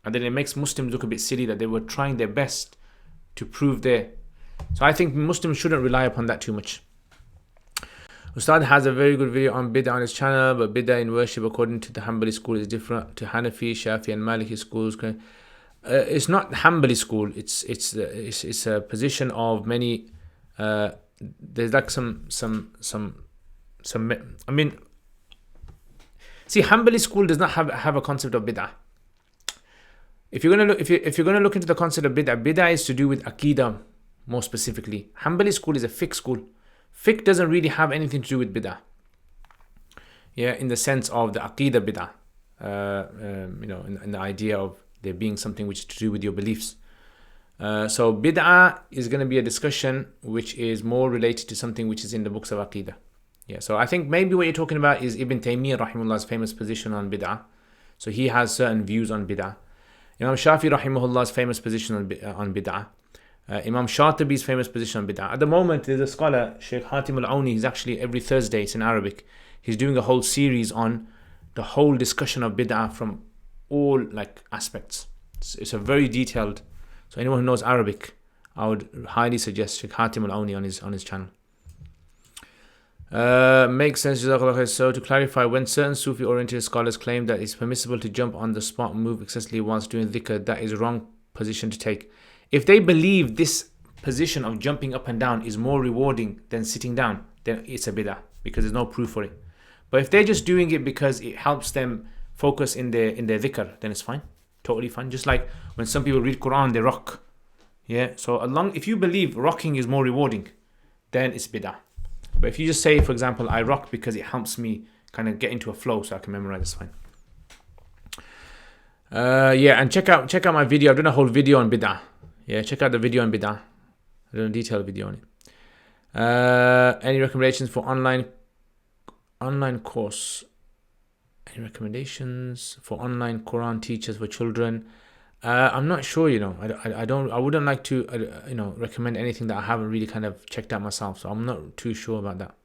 and then it makes Muslims look a bit silly that they were trying their best to prove their. So I think Muslims shouldn't rely upon that too much. Ustad has a very good video on bid'ah on his channel, but bid'ah in worship according to the Hanbali school is different to Hanafi, Shafi and Maliki schools. It's not Hanbali school. It's a position of many. There's some. I mean, see, Hanbali school does not have a concept of bid'ah. If you're gonna look into the concept of bid'ah is to do with aqidah more specifically. Hanbali school is a fiqh school. Fiqh doesn't really have anything to do with bid'ah. Yeah, in the sense of the aqidah bid'ah. In the idea of there being something which is to do with your beliefs. So bid'ah is going to be a discussion which is more related to something which is in the books of aqidah. Yeah, so I think maybe what you're talking about is Ibn Taymiyyah rahimahullah's famous position on bid'ah. So he has certain views on bid'ah. Imam Shafi rahimahullah's famous position on bid'ah. Imam Shatibi's famous position on bid'ah. At the moment, there's a scholar, Sheikh Hatim al-Auni, he's actually every Thursday, it's in Arabic. He's doing a whole series on the whole discussion of bid'ah from all aspects. It's a very detailed. So anyone who knows Arabic, I would highly suggest Sheikh Hatim al-Auni on his channel. Makes sense. So to clarify, when certain Sufi-oriented scholars claim that it's permissible to jump on the spot, move excessively whilst doing dhikr, that is a wrong position to take. If they believe this position of jumping up and down is more rewarding than sitting down, then it's a bid'ah because there's no proof for it. But if they're just doing it because it helps them focus in their dhikr, then it's fine. Totally fine. Just like when some people read Quran, they rock. Yeah. So if you believe rocking is more rewarding, then it's bid'ah. But if you just say, for example, I rock because it helps me kind of get into a flow so I can memorize, it's fine. And check out my video. I've done a whole video on bid'ah. Yeah, check out the video on bid'ah. I've done a detailed video on it. Any recommendations for online course? Any recommendations for online Quran teachers for children? I'm not sure, I wouldn't like to, recommend anything that I haven't really kind of checked out myself. So I'm not too sure about that.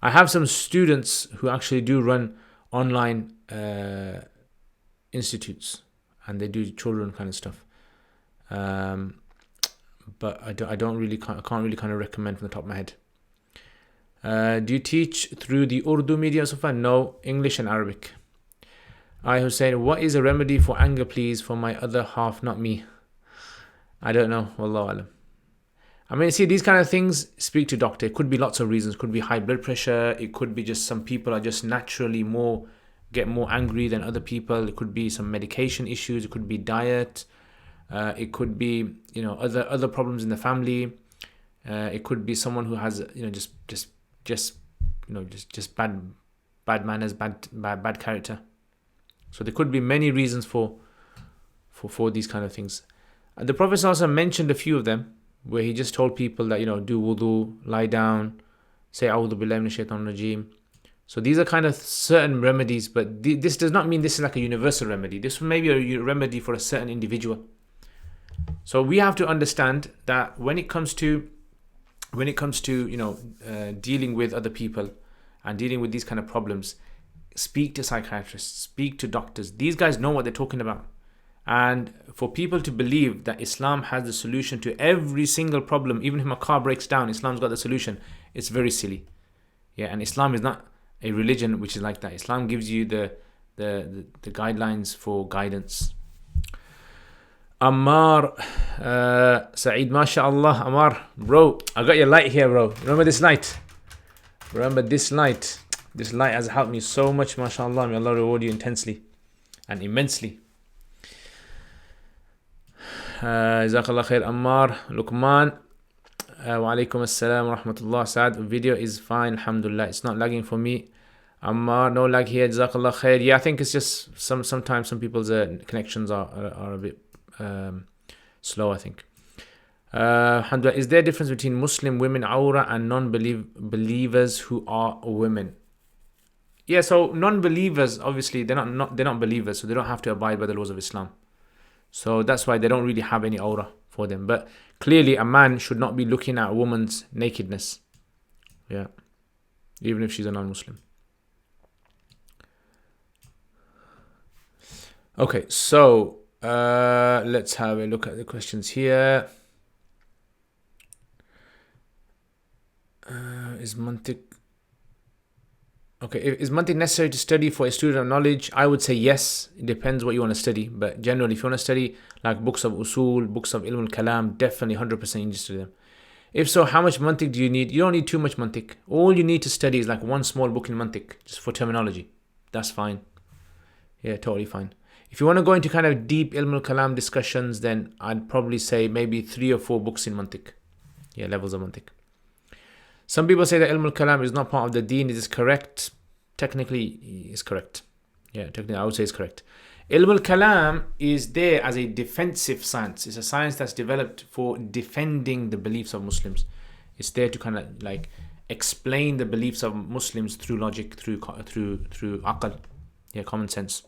I have some students who actually do run online institutes, and they do children kind of stuff. But I can't really kind of recommend from the top of my head. Do you teach through the Urdu media so far? No, English and Arabic. Hussein, what is a remedy for anger, please, for my other half, not me? I don't know. Wallahu alam. I mean, see, these kind of things, speak to doctor. It could be lots of reasons. It could be high blood pressure. It could be just some people are just naturally get more angry than other people. It could be some medication issues. It could be diet. It could be, other problems in the family. It could be someone who has, just bad manners, bad character. So there could be many reasons for these kind of things. The Prophet also mentioned a few of them, where he just told people that, do wudu, lie down, say A'udhu billahi minash shaitanir rajeem, So these are kind of certain remedies, but this does not mean this is like a universal remedy. This may be a remedy for a certain individual. So we have to understand that when it comes to dealing with other people and dealing with these kind of problems, speak to psychiatrists, speak to doctors. These guys know what they're talking about. And for people to believe that Islam has the solution to every single problem, even if my car breaks down, Islam's got the solution, it's very silly. Yeah, and Islam is not a religion which is like that. Islam gives you the guidelines for guidance. Ammar, Saeed, mashallah, Ammar, bro, I got your light here, bro. Remember this light? This light has helped me so much, mashallah. May Allah reward you intensely and immensely. Jazakallah khair, Ammar. Luqman, wa alaikum assalam wa rahmatullah. Saad, video is fine, alhamdulillah. It's not lagging for me. Ammar, no lag here, Jazakallah khair. Yeah, I think it's just sometimes some people's connections are a bit slow, I think. Alhamdulillah, is there a difference between Muslim women awra and non-believers who are women? Yeah, so non-believers, obviously they're not believers, so they don't have to abide by the laws of Islam. So that's why they don't really have any awra for them. But clearly a man should not be looking at a woman's nakedness. Yeah, even if she's a non-Muslim. Okay, so let's have a look at the questions here. Is mantiq necessary to study for a student of knowledge? I would say yes. It depends what you want to study, but generally if you want to study like books of usul, books of ilm al-kalam, definitely 100% you need to study them. If so, how much mantiq do you need? You don't need too much mantiq. All you need to study is like one small book in mantiq, just for terminology. That's fine. Yeah, totally fine. If you want to go into kind of deep ilm al-kalam discussions, then I'd probably say maybe 3 or 4 books in mantiq. Yeah, levels of mantiq. Some people say that ilm al-kalam is not part of the deen. Is this correct? Technically, it's correct. Yeah, technically, I would say it's correct. Ilm al-kalam is there as a defensive science. It's a science that's developed for defending the beliefs of Muslims. It's there to kind of like explain the beliefs of Muslims through logic, through aql, yeah, common sense.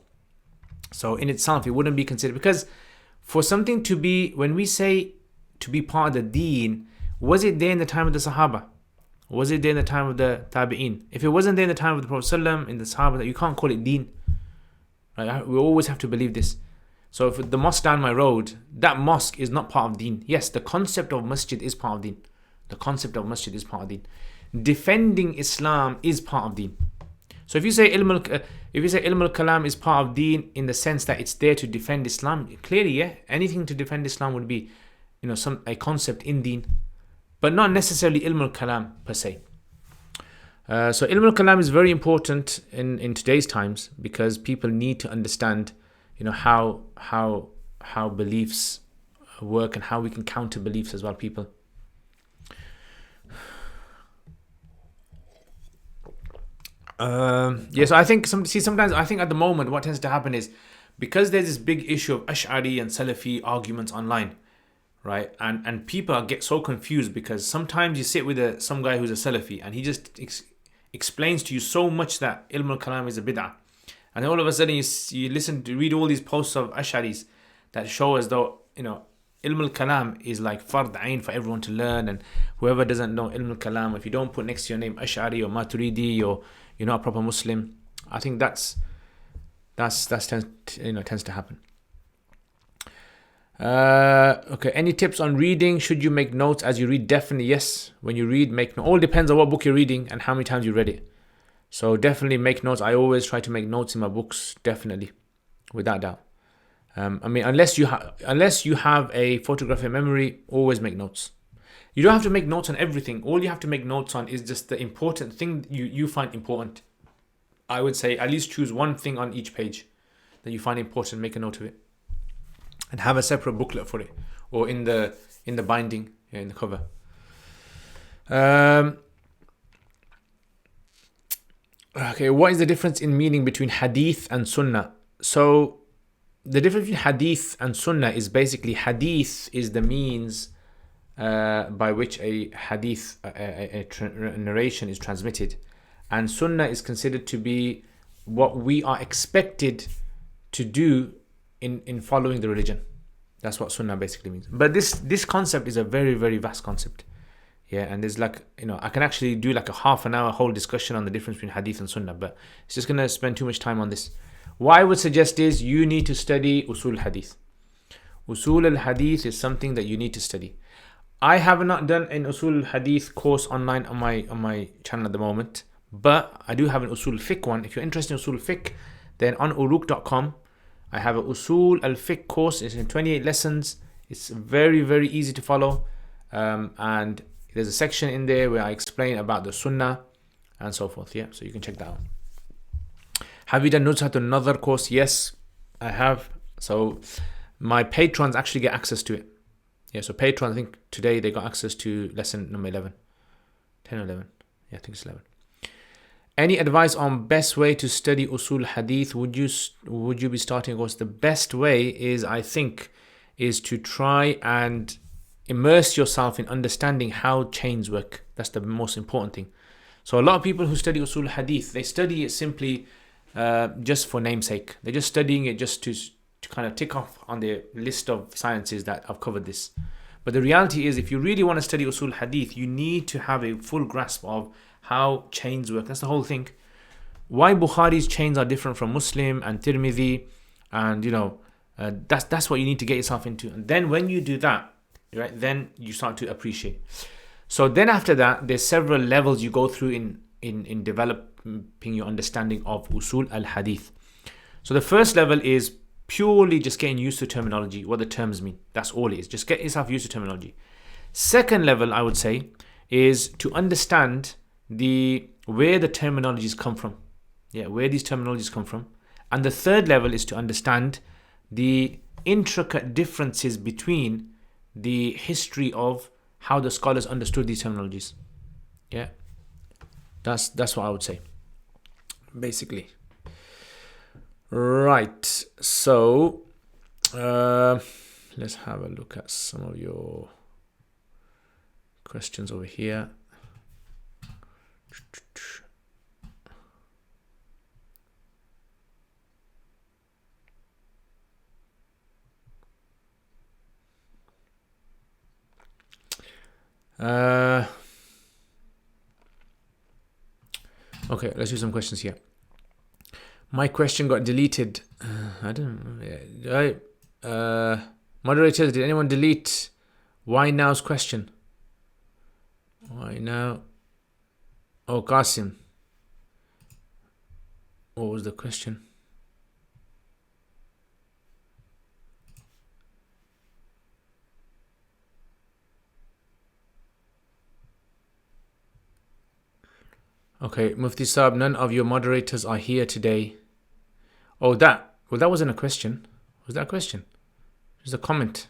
So in itself, it wouldn't be considered, because for something to be, when we say to be part of the deen, was it there in the time of the Sahaba? Was it there in the time of the Tabi'een? If it wasn't there in the time of the Prophet ﷺ, in the Sahaba, you can't call it deen. Right? We always have to believe this. So if the mosque down my road, that mosque is not part of deen. Yes, the concept of masjid is part of deen. The concept of masjid is part of deen. Defending Islam is part of deen. So if you say ilm al-kalam is part of deen in the sense that it's there to defend Islam, clearly, yeah, anything to defend Islam would be, a concept in deen. But not necessarily ilm al-kalam per se. So ilm al-kalam is very important in today's times, because people need to understand, how beliefs work and how we can counter beliefs as well, people. So I think sometimes I think at the moment what tends to happen is, because there's this big issue of Ash'ari and Salafi arguments online, right? And people get so confused, because sometimes you sit with some guy who's a Salafi and he just explains to you so much that ilm al-kalam is a bid'ah, and then all of a sudden you read all these posts of Ash'aris that show as though ilm al-kalam is like fard ayn for everyone to learn, and whoever doesn't know ilm al-kalam, if you don't put next to your name Ash'ari or Maturidi, or you're not a proper Muslim. I think that tends to happen. Okay, any tips on reading? Should you make notes as you read? Definitely yes. When you read, make notes. All depends on what book you're reading and how many times you read it. So definitely make notes. I always try to make notes in my books, definitely, without doubt. Unless you have a photographic memory, always make notes. You don't have to make notes on everything. All you have to make notes on is just the important thing you find important. I would say at least choose one thing on each page that you find important, make a note of it. And have a separate booklet for it, or in the binding, in the cover. Okay, what is the difference in meaning between Hadith and Sunnah? So the difference between Hadith and Sunnah is basically, Hadith is the means by which a Hadith, a narration is transmitted, and Sunnah is considered to be what we are expected to do in following the religion. That's what Sunnah basically means. But this concept is a very, very vast concept. Yeah, and there's like, I can actually do like a half an hour whole discussion on the difference between Hadith and Sunnah, but it's just going to spend too much time on this. What I would suggest is you need to study Usul Hadith. Usul al-Hadith is something that you need to study. I have not done an Usul Hadith course online on my channel at the moment, but I do have an Usul Fiqh one. If you're interested in Usul Fiqh, then on uruk.com, I have an Usul al-Fiqh course. It's in 28 lessons. It's very, very easy to follow. And there's a section in there where I explain about the Sunnah and so forth. Yeah, so you can check that out. Have you done Nuzhatun Nadhar course? Yes, I have. So my patrons actually get access to it. Yeah, so patrons, I think today they got access to lesson number 11. 10 or 11. Yeah, I think it's 11. Any advice on best way to study Usul Hadith? Would you be starting a course? The best way is, I think, is to try and immerse yourself in understanding how chains work. That's the most important thing. So a lot of people who study Usul Hadith, they study it simply just for namesake. They're just studying it just to kind of tick off on their list of sciences that I've covered this. But the reality is, if you really want to study Usul Hadith, you need to have a full grasp of how chains work. That's the whole thing. Why Bukhari's chains are different from Muslim and Tirmidhi, and that's what you need to get yourself into. And then when you do that, right, then you start to appreciate. So then after that, there's several levels you go through in developing your understanding of Usul al-Hadith. So the first level is purely just getting used to terminology, what the terms mean. That's all it is. Just get yourself used to terminology. Second level, I would say, is to understand where the terminologies come from. Yeah, where these terminologies come from. And the third level is to understand the intricate differences between the history of how the scholars understood these terminologies. Yeah, that's what I would say, basically. Right, so let's have a look at some of your questions over here. Okay, let's do some questions here. My question got deleted. I don't know. Moderators, did anyone delete Why Now's question? Why now? Oh, Qasim. What was the question? Okay, Mufti Saab, none of your moderators are here today. Oh, that wasn't a question. Was that a question? It was a comment.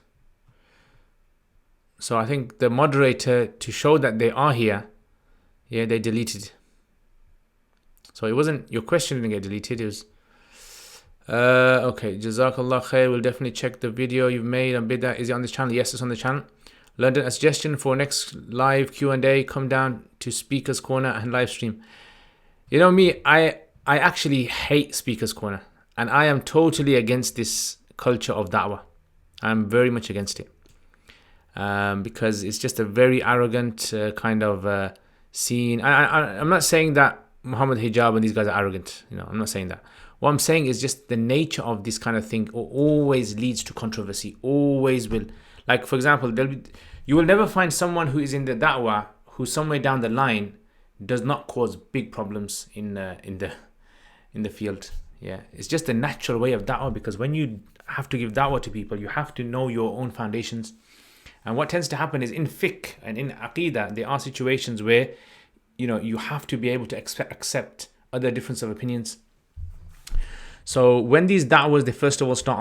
So I think the moderator, to show that they are here, yeah, they deleted. So it wasn't, your question didn't get deleted. It was, okay, Jazakallah khair. We'll definitely check the video you've made on Bid'ah. Is it on this channel? Yes, it's on the channel. London, a suggestion for next live Q&A, come down to Speaker's Corner and live stream. You know me, I actually hate Speaker's Corner, and I am totally against this culture of da'wah. I'm very much against it, because it's just a very arrogant kind of scene. I'm not saying that Muhammad Hijab and these guys are arrogant. I'm not saying that. What I'm saying is just the nature of this kind of thing always leads to controversy. Always will. Like, for example, you will never find someone who is in the da'wah who somewhere down the line does not cause big problems in the field. Yeah, it's just a natural way of da'wah, because when you have to give da'wah to people, you have to know your own foundations. And what tends to happen is in fiqh and in aqeedah, there are situations where you have to be able to accept other difference of opinions. So when these da'wahs, they first of all start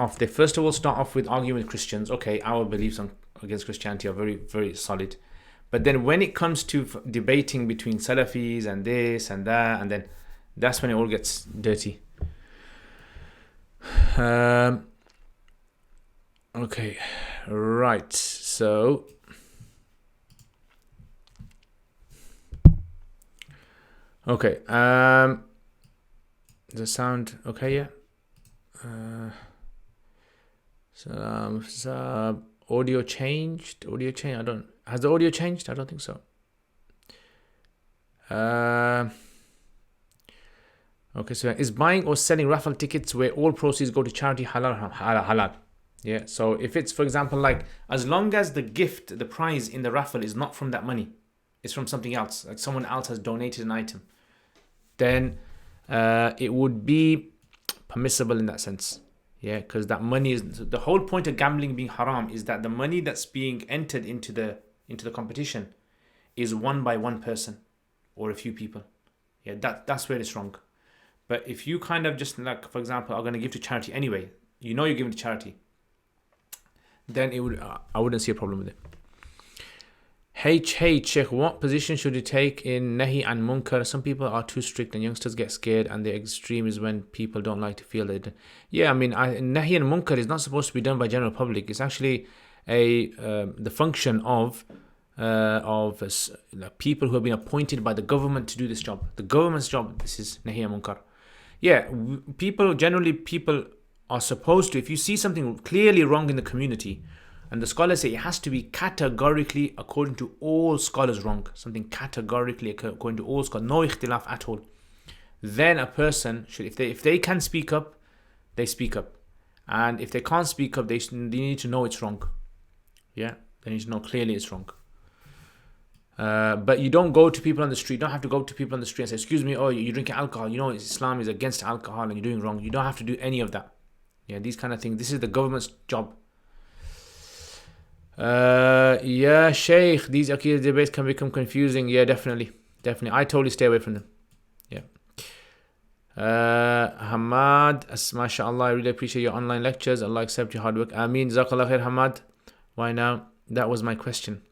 off with arguing with Christians. Okay, our beliefs against Christianity are very, very solid. But then when it comes to debating between Salafis and this and that, and then that's when it all gets dirty. Okay, right. So, Okay. Does it sound okay? Yeah. Audio changed. Audio change. Has the audio changed? I don't think so. Okay. So is buying or selling raffle tickets where all proceeds go to charity halal? Halal. Yeah. So if it's, for example, like as long as the gift, the prize in the raffle is not from that money, it's from something else, like someone else has donated an item, then it would be permissible in that sense. Yeah, because that money is the whole point of gambling being haram is that the money that's being entered into the competition is won by one person or a few people. Yeah, that's where it's wrong. But if you kind of just like, for example, are going to give to charity anyway, you're giving to charity, then it would I wouldn't see a problem with it. Hey Sheikh, what position should you take in Nahi and Munkar? Some people are too strict and youngsters get scared, and the extreme is when people don't like to feel it. Yeah, I mean, Nahi and Munkar is not supposed to be done by general public. It's actually the function of people who have been appointed by the government to do this job. The government's job, this is Nahi and Munkar. Yeah, people are supposed to, if you see something clearly wrong in the community, and the scholars say it has to be categorically, according to all scholars, wrong. Something categorically according to all scholars, no ikhtilaf at all. Then a person should, if they can speak up, they speak up. And if they can't speak up, they need to know it's wrong. Yeah, they need to know clearly it's wrong. But you don't go to people on the street. You don't have to go to people on the street and say, excuse me, oh, you're drinking alcohol. You know, Islam is against alcohol and you're doing wrong. You don't have to do any of that. Yeah, these kind of things. This is the government's job. Yeah, Sheikh, these Aqidah debates can become confusing. Yeah, definitely. I totally stay away from them. Yeah. Hamad, mashallah, I really appreciate your online lectures. Allah accept your hard work. Ameen. Jazakallah khair, Hamad. Why now? That was my question.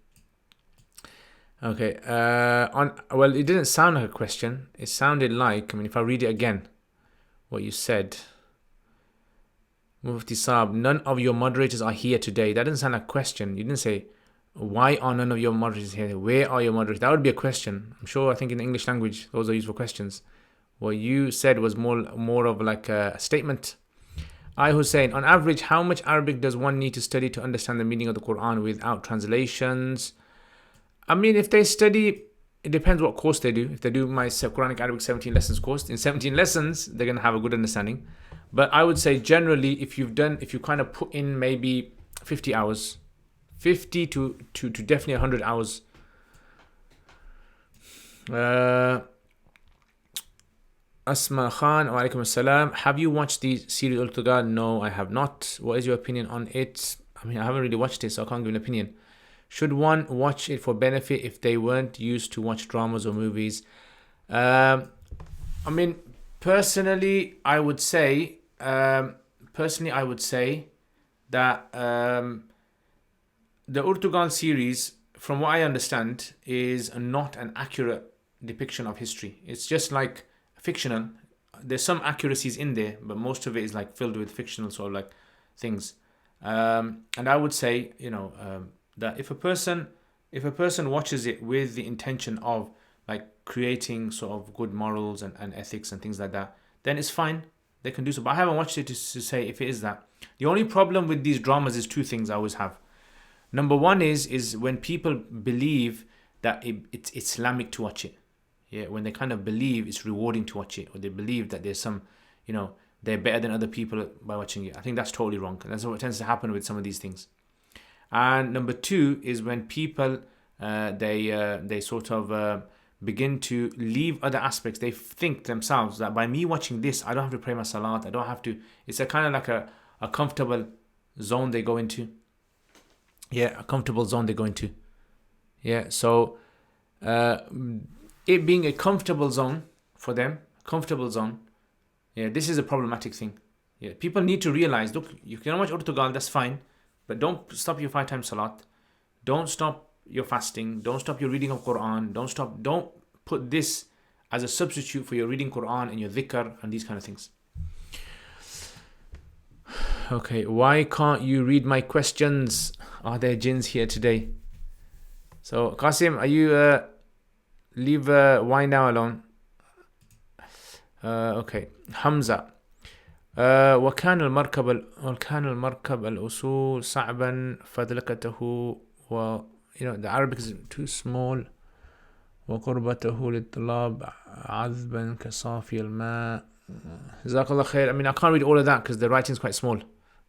Okay. Well, it didn't sound like a question. It sounded like, if I read it again, what you said. Mufti Saab, none of your moderators are here today. That doesn't sound like a question. You didn't say, why are none of your moderators here? Where are your moderators? That would be a question. I think in the English language, those are used for questions. What you said was more of like a statement. Hussein, on average, how much Arabic does one need to study to understand the meaning of the Quran without translations? If they study, it depends what course they do. If they do my Quranic Arabic 17 lessons course, in 17 lessons, they're going to have a good understanding. But I would say generally, if you kind of put in maybe 50 hours, 50 to definitely 100 hours. Asma Khan, wa alaikum assalam. Have you watched the series Al-Tugal? No, I have not. What is your opinion on it? I haven't really watched it, so I can't give an opinion. Should one watch it for benefit if they weren't used to watch dramas or movies? Personally, I would say that the Urtugal series, from what I understand, is not an accurate depiction of history. It's just like fictional. There's some accuracies in there, but most of it is like filled with fictional sort of like things. And I would say, that if a person watches it with the intention of like creating sort of good morals and ethics and things like that, then it's fine. They can do so. But I haven't watched it to say if it is that. The only problem with these dramas is two things I always have. Number one is when people believe that it's Islamic to watch it. Yeah, when they kind of believe it's rewarding to watch it, or they believe that there's some, they're better than other people by watching it. I think that's totally wrong. And that's what tends to happen with some of these things. And number two is when people, they sort of begin to leave other aspects. They think themselves that by me watching this, I don't have to pray my salat. I don't have to. It's a kind of like a comfortable zone they go into. Yeah, a comfortable zone they go into. Yeah, so it being a comfortable zone for them, yeah, this is a problematic thing. Yeah, people need to realize, look, you can watch Urtugal, that's fine, but don't stop your 5 times salat. Don't stop your fasting. Don't stop your reading of Quran. Don't put this as a substitute for your reading Quran and your dhikr and these kind of things. Okay, why can't you read my questions? Are there jinns here today? So Qasim, are you leave why now alone? Okay. Hamza. وكان المركب الأصول صعبا فدلكته the Arabic is too small وقربته للطلاب عذبا كصافي الماء. جزاك الله خير. I mean, I can't read all of that because the writing is quite small,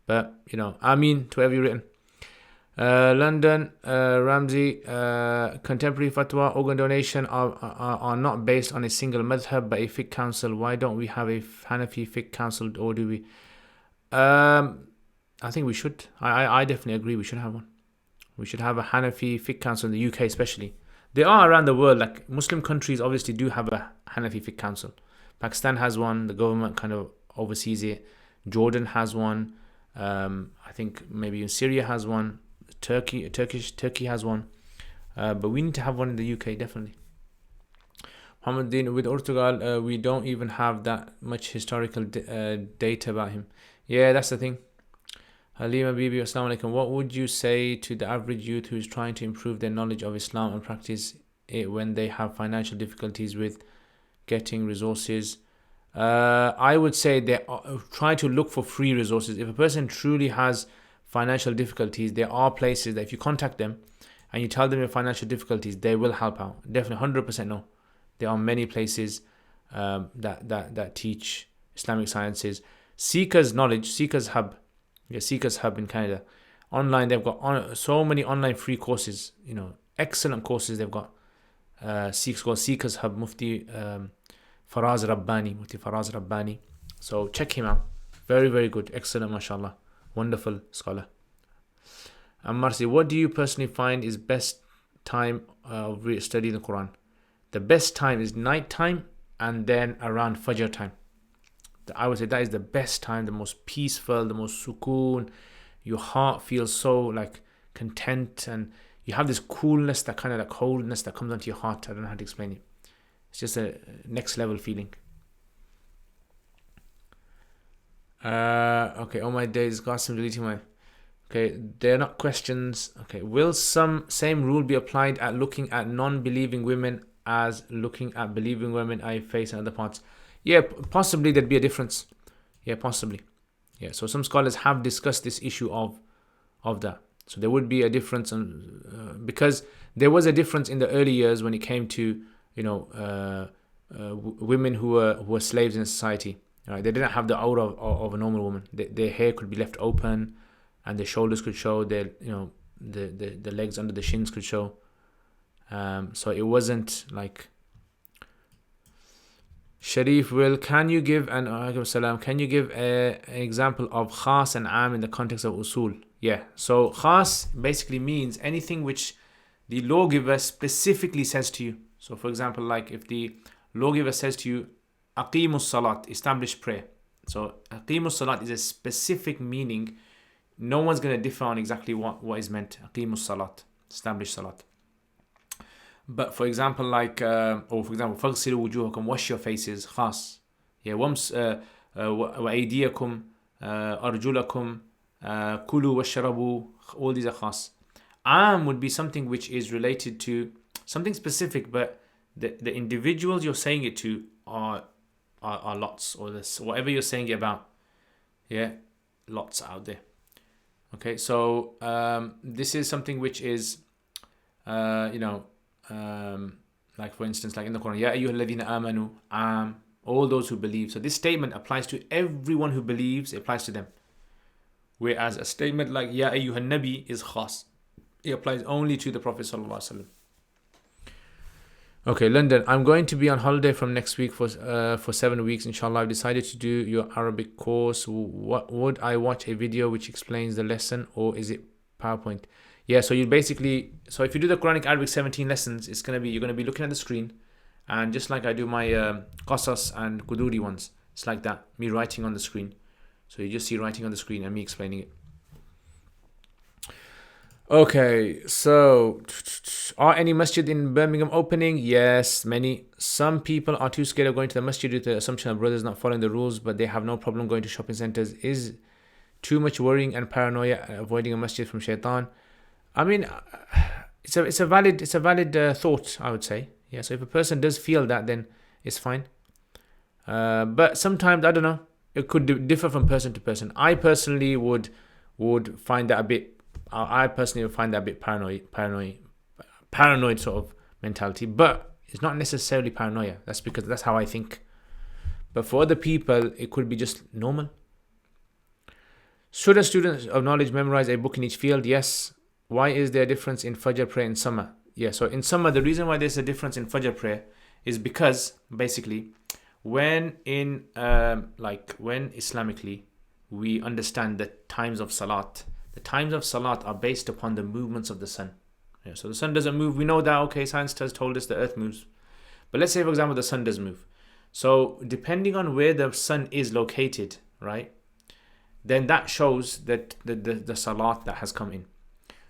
but Ameen to whatever you've written. London, Ramsey, contemporary fatwa, organ donation are not based on a single madhab but a fiqh council. Why don't we have a Hanafi fiqh council, or do we? I think we should. I definitely agree we should have one. We should have a Hanafi fiqh council in the UK especially. There are around the world, like Muslim countries obviously do have a Hanafi fiqh council. Pakistan has one, the government kind of oversees it. Jordan has one. I think maybe in Syria has one. Turkey has one, but we need to have one in the UK definitely. Muhammad Din, with Portugal, we don't even have that much historical data about him. Yeah, that's the thing. Halima Bibi, Assalamu alaikum. What would you say to the average youth who is trying to improve their knowledge of Islam and practice it when they have financial difficulties with getting resources? I would say they try to look for free resources. If a person truly has financial difficulties, there are places that if you contact them and you tell them your financial difficulties, they will help out. Definitely 100% no. There are many places that teach Islamic sciences. Seekers Knowledge, Seekers Hub in Canada. Online, they've got so many online free courses, excellent courses they've got. Seekers Hub, Mufti Faraz Rabbani. So check him out. Very, very good. Excellent, mashallah. Wonderful scholar. And Marcy, what do you personally find is best time of studying the Quran? The best time is night time and then around Fajr time. I would say that is the best time, the most peaceful, the most sukoon. Your heart feels so like content and you have this coolness, that kind of like coldness that comes onto your heart. I don't know how to explain it. It's just a next level feeling. Okay, all my days, Qasim deleting my... Okay, they're not questions. Okay, will some same rule be applied at looking at non-believing women as looking at believing women I face in other parts? Yeah, possibly there'd be a difference. Yeah, possibly. Yeah, so some scholars have discussed this issue of that. So there would be a difference, because there was a difference in the early years when it came to women who were slaves in society. Right? They didn't have the aura of a normal woman. Their hair could be left open, and their shoulders could show. Their the legs under the shins could show. So it wasn't like... Sharif will, can you give an example of khas and am in the context of usul? Yeah. So khas basically means anything which the lawgiver specifically says to you. So for example, like if the lawgiver says to you, Aqimus Salat, establish prayer. So Aqimus Salat is a specific meaning. No one's going to differ on exactly what is meant. Aqimus Salat, establish Salat. But for example, فَغْسِلُوا وُجُوهَكُمْ, wash your faces, khas. Yeah, وَأَيْدِيَكُمْ أَرْجُلَكُمْ كُلُوا وَاشْرَبُوا, all these are khas. Am would be something which is related to something specific, but the individuals you're saying it to are lots, or this, whatever you're saying it about. Yeah, lots out there. Okay, so this is something which is, like for instance, like in the Quran, Ya ayyuhal ladhina amanu, all those who believe. So this statement applies to everyone who believes, it applies to them. Whereas a statement like Ya ayyuhan nabi is khas. It applies only to the Prophet sallallahu alaihi wasallam. Okay, London, I'm going to be on holiday from next week for 7 weeks, inshallah. I've decided to do your Arabic course. What would I watch a video which explains the lesson, or is it PowerPoint? Yeah, so you basically, so if you do the Quranic Arabic 17 lessons, you're going to be looking at the screen, and just like I do my Qasas and Quduri ones, it's like that, me writing on the screen. So you just see writing on the screen and me explaining it. Okay, so are any masjid in Birmingham opening? Yes, many. Some people are too scared of going to the masjid due to the assumption of brothers not following the rules, but they have no problem going to shopping centers. Is too much worrying and paranoia avoiding a masjid from shaitan? I mean, it's a valid thought, I would say. Yeah, so if a person does feel that, then it's fine. But sometimes, I don't know, it could differ from person to person. I personally would find that a bit, I personally would find that a bit paranoid sort of mentality. But it's not necessarily paranoia. That's because that's how I think. But for other people, it could be just normal. Should a student of knowledge memorize a book in each field? Yes. Why is there a difference in Fajr prayer in summer? Yeah, so in summer, the reason why there's a difference in Fajr prayer is because, basically, when Islamically, we understand the times of Salat. The times of Salat are based upon the movements of the sun. Yeah, so the sun doesn't move. We know that, okay, science has told us the earth moves. But let's say, for example, the sun does move. So depending on where the sun is located, right, then that shows that the Salat that has come in.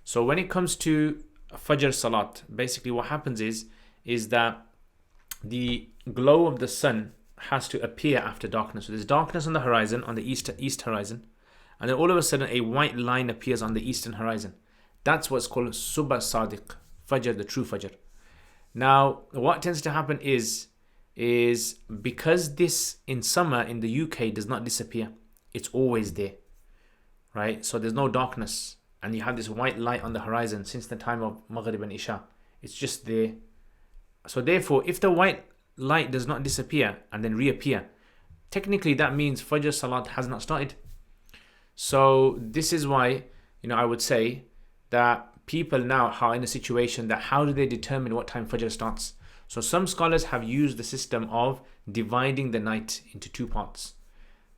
So when it comes to Fajr Salat, basically what happens is that the glow of the sun has to appear after darkness. So there's darkness on the horizon, on the east horizon, and then all of a sudden a white line appears on the eastern horizon. That's what's called Subh Sadiq, Fajr, the true Fajr. Now, what tends to happen is because this in summer in the UK does not disappear, it's always there, right? So there's no darkness, and you have this white light on the horizon since the time of Maghrib and Isha. It's just there. So therefore, if the white light does not disappear and then reappear, technically that means Fajr Salat has not started. So this is why, I would say that people now are in a situation that how do they determine what time Fajr starts? So some scholars have used the system of dividing the night into two parts,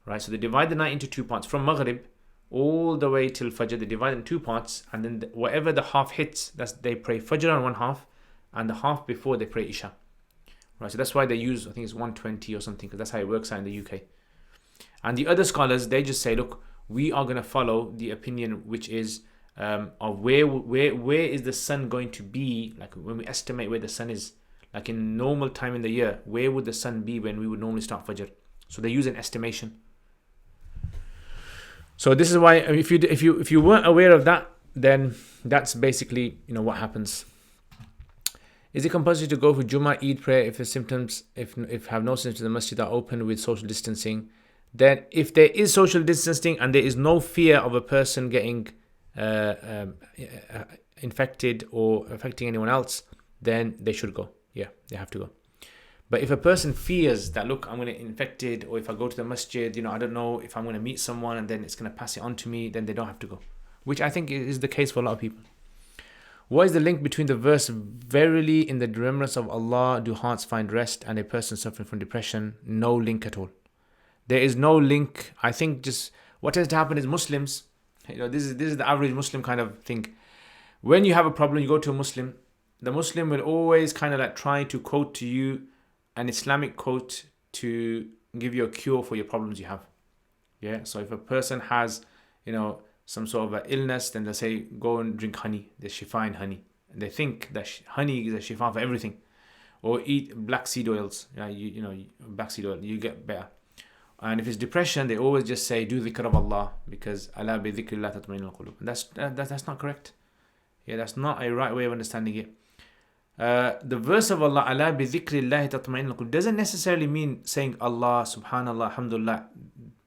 right? So they divide the night into two parts from Maghrib all the way till Fajr. They divide it in two parts, and then whatever the half hits, they pray Fajr on one half, and the half before they pray Isha, right? So that's why they use, I think it's 120 or something, because that's how it works out in the UK. And the other scholars, they just say, look, we are going to follow the opinion which is of where is the sun going to be, like when we estimate where the sun is. Like in normal time in the year, where would the sun be when we would normally start Fajr? So they use an estimation. So this is why if you weren't aware of that, then that's basically what happens. Is it compulsory to go for Jummah Eid prayer if the symptoms if have no symptoms the masjid are open with social distancing? Then if there is social distancing and there is no fear of a person getting infected or affecting anyone else, then they should go. Yeah, they have to go. But if a person fears that, look, I'm going to get infected, or if I go to the masjid, I don't know if I'm going to meet someone and then it's going to pass it on to me, then they don't have to go. Which I think is the case for a lot of people. What is the link between the verse, verily in the remembrance of Allah do hearts find rest, and a person suffering from depression? No link at all. There is no link. I think just what tends to happen is Muslims, this is the average Muslim kind of thing. When you have a problem, you go to a Muslim. The Muslim will always kind of like try to quote to you an Islamic quote to give you a cure for your problems you have. Yeah. So if a person has, some sort of an illness, then they say, go and drink honey. There's shifa in honey. And they think that honey is a shifa for everything. Or eat black seed oils. Black seed oil, you get better. And if it's depression, they always just say, do dhikr of Allah, because ala bi dhikrillah tatma'innul qulub. That's not correct. Yeah, that's not a right way of understanding it. The verse of Allah, ala bi dhikrillah tatma'innul qulub, doesn't necessarily mean saying Allah, subhanallah, alhamdulillah,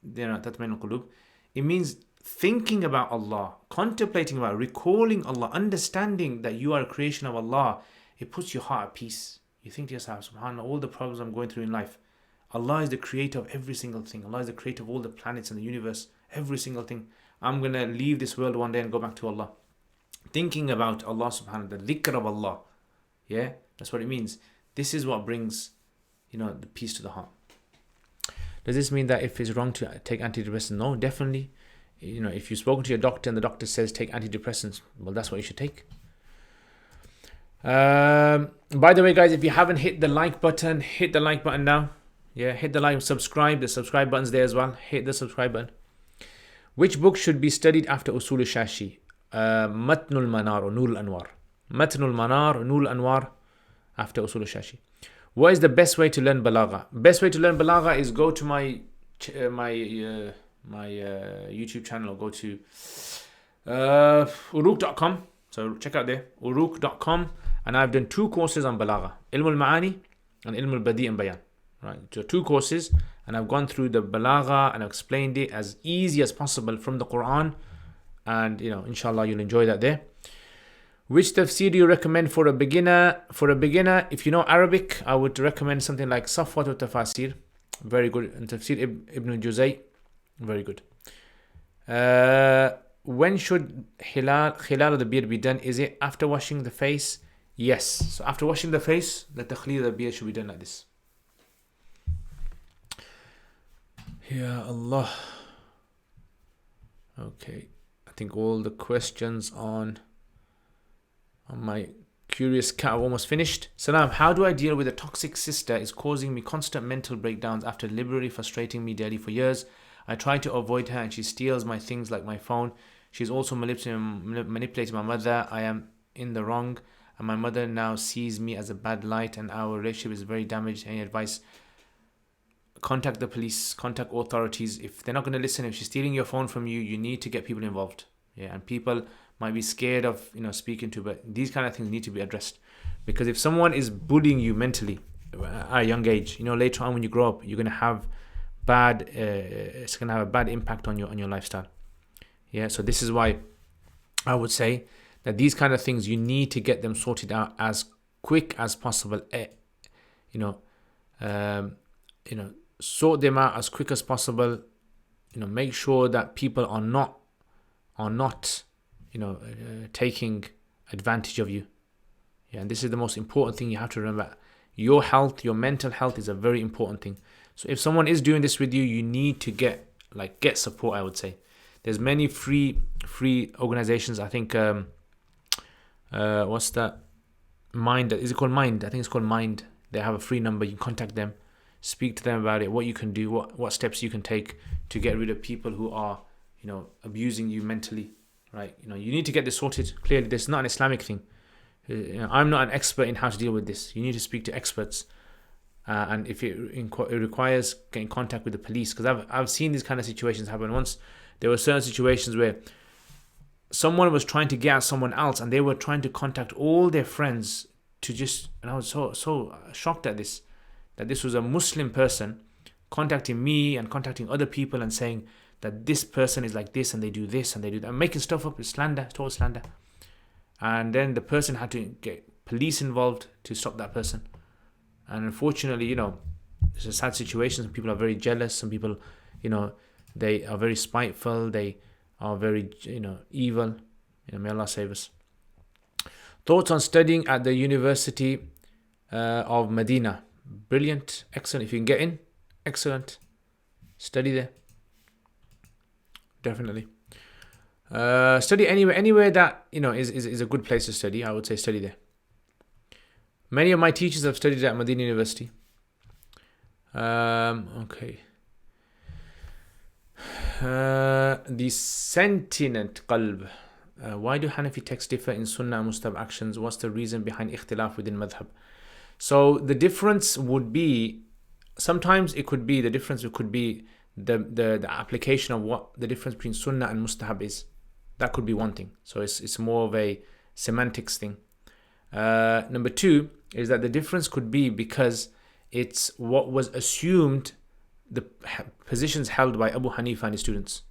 tatma'innul qulub. It means thinking about Allah, contemplating about, recalling Allah, understanding that you are a creation of Allah. It puts your heart at peace. You think to yourself, subhanallah, all the problems I'm going through in life, Allah is the creator of every single thing. Allah is the creator of all the planets in the universe, every single thing. I'm going to leave this world one day and go back to Allah. Thinking about Allah subhanahu wa ta'ala, the dhikr of Allah. Yeah, that's what it means. This is what brings, the peace to the heart. Does this mean that if it's wrong to take antidepressants? No, definitely. If you've spoken to your doctor and the doctor says take antidepressants, well, that's what you should take. By the way, guys, if you haven't hit the like button, hit the like button now. Yeah, hit the like, subscribe. The subscribe button's there as well. Hit the subscribe button. Which book should be studied after Usul al-Shashi? Matnul Manar or Nur al-Anwar. Matnul Manar or Nur al-Anwar after Usul al-Shashi. What is the best way to learn Balagha? Best way to learn Balagha is go to my YouTube channel, or go to uruk.com. So check out there, uruk.com. And I've done 2 courses on Balagha. Ilm al-Ma'ani and Ilm al-Badi' and Bayan. right? So 2 courses, and I've gone through the balagha and I've explained it as easy as possible from the Quran, and inshallah you'll enjoy that there. Which tafsir do you recommend for a beginner? For a beginner, if you know Arabic, I would recommend something like Safwat al-Tafasir, very good, and Tafsir Ibn Juzay, very good. When should khilal of the beard be done? Is it after washing the face? Yes. So after washing the face, the takhleel of the beard should be done like this. Ya Allah. Okay. I think all the questions on my curious cat are almost finished. Salam, how do I deal with a toxic sister? Is causing me constant mental breakdowns after deliberately frustrating me daily for years. I try to avoid her and she steals my things like my phone. She's also manipulating my mother. I am in the wrong and my mother now sees me as a bad light and our relationship is very damaged. Any advice? Contact the police, contact authorities. If they're not going to listen, if she's stealing your phone from you, you need to get people involved. Yeah, and people might be scared of speaking to, but these kind of things need to be addressed. Because if someone is bullying you mentally at a young age, later on when you grow up, you're going to have it's going to have a bad impact on your lifestyle. Yeah, so this is why I would say that these kind of things, you need to get them sorted out as quick as possible. Sort them out as quick as possible. Make sure that people are not taking advantage of you. Yeah, and this is the most important thing you have to remember. Your health, your mental health is a very important thing. So if someone is doing this with you, you need to get support, I would say. There's many free organizations. I think what's that? Mind, is it called Mind? I think it's called Mind. They have a free number. You can contact them, speak to them about it, what you can do, what steps you can take to get rid of people who are abusing you mentally, right? You need to get this sorted. Clearly, this is not an Islamic thing. I'm not an expert in how to deal with this. You need to speak to experts, and if it requires getting in contact with the police, because I've seen these kind of situations happen. Once there were certain situations where someone was trying to get at someone else, and they were trying to contact all their friends and I was so shocked at this, that this was a Muslim person contacting me and contacting other people and saying that this person is like this and they do this and they do that, and making stuff up. It's slander, total slander. And then the person had to get police involved to stop that person. And unfortunately, it's a sad situation. Some people are very jealous. Some people, they are very spiteful. They are very, evil. May Allah save us. Thoughts on studying at the University of Medina? Brilliant, excellent. If you can get in, excellent. Study there. Definitely. Study anywhere that is a good place to study. I would say study there. Many of my teachers have studied at Medina University. Okay. The sentient qalb. Why do Hanafi texts differ in Sunnah and Mustab actions? What's the reason behind ikhtilaf within madhab? So the difference would be, sometimes it could be, the difference could be the application of what the difference between Sunnah and Mustahab is. That could be one thing. So it's more of a semantics thing. Number 2 is that the difference could be because it's what was assumed, the positions held by Abu Hanifa and his students.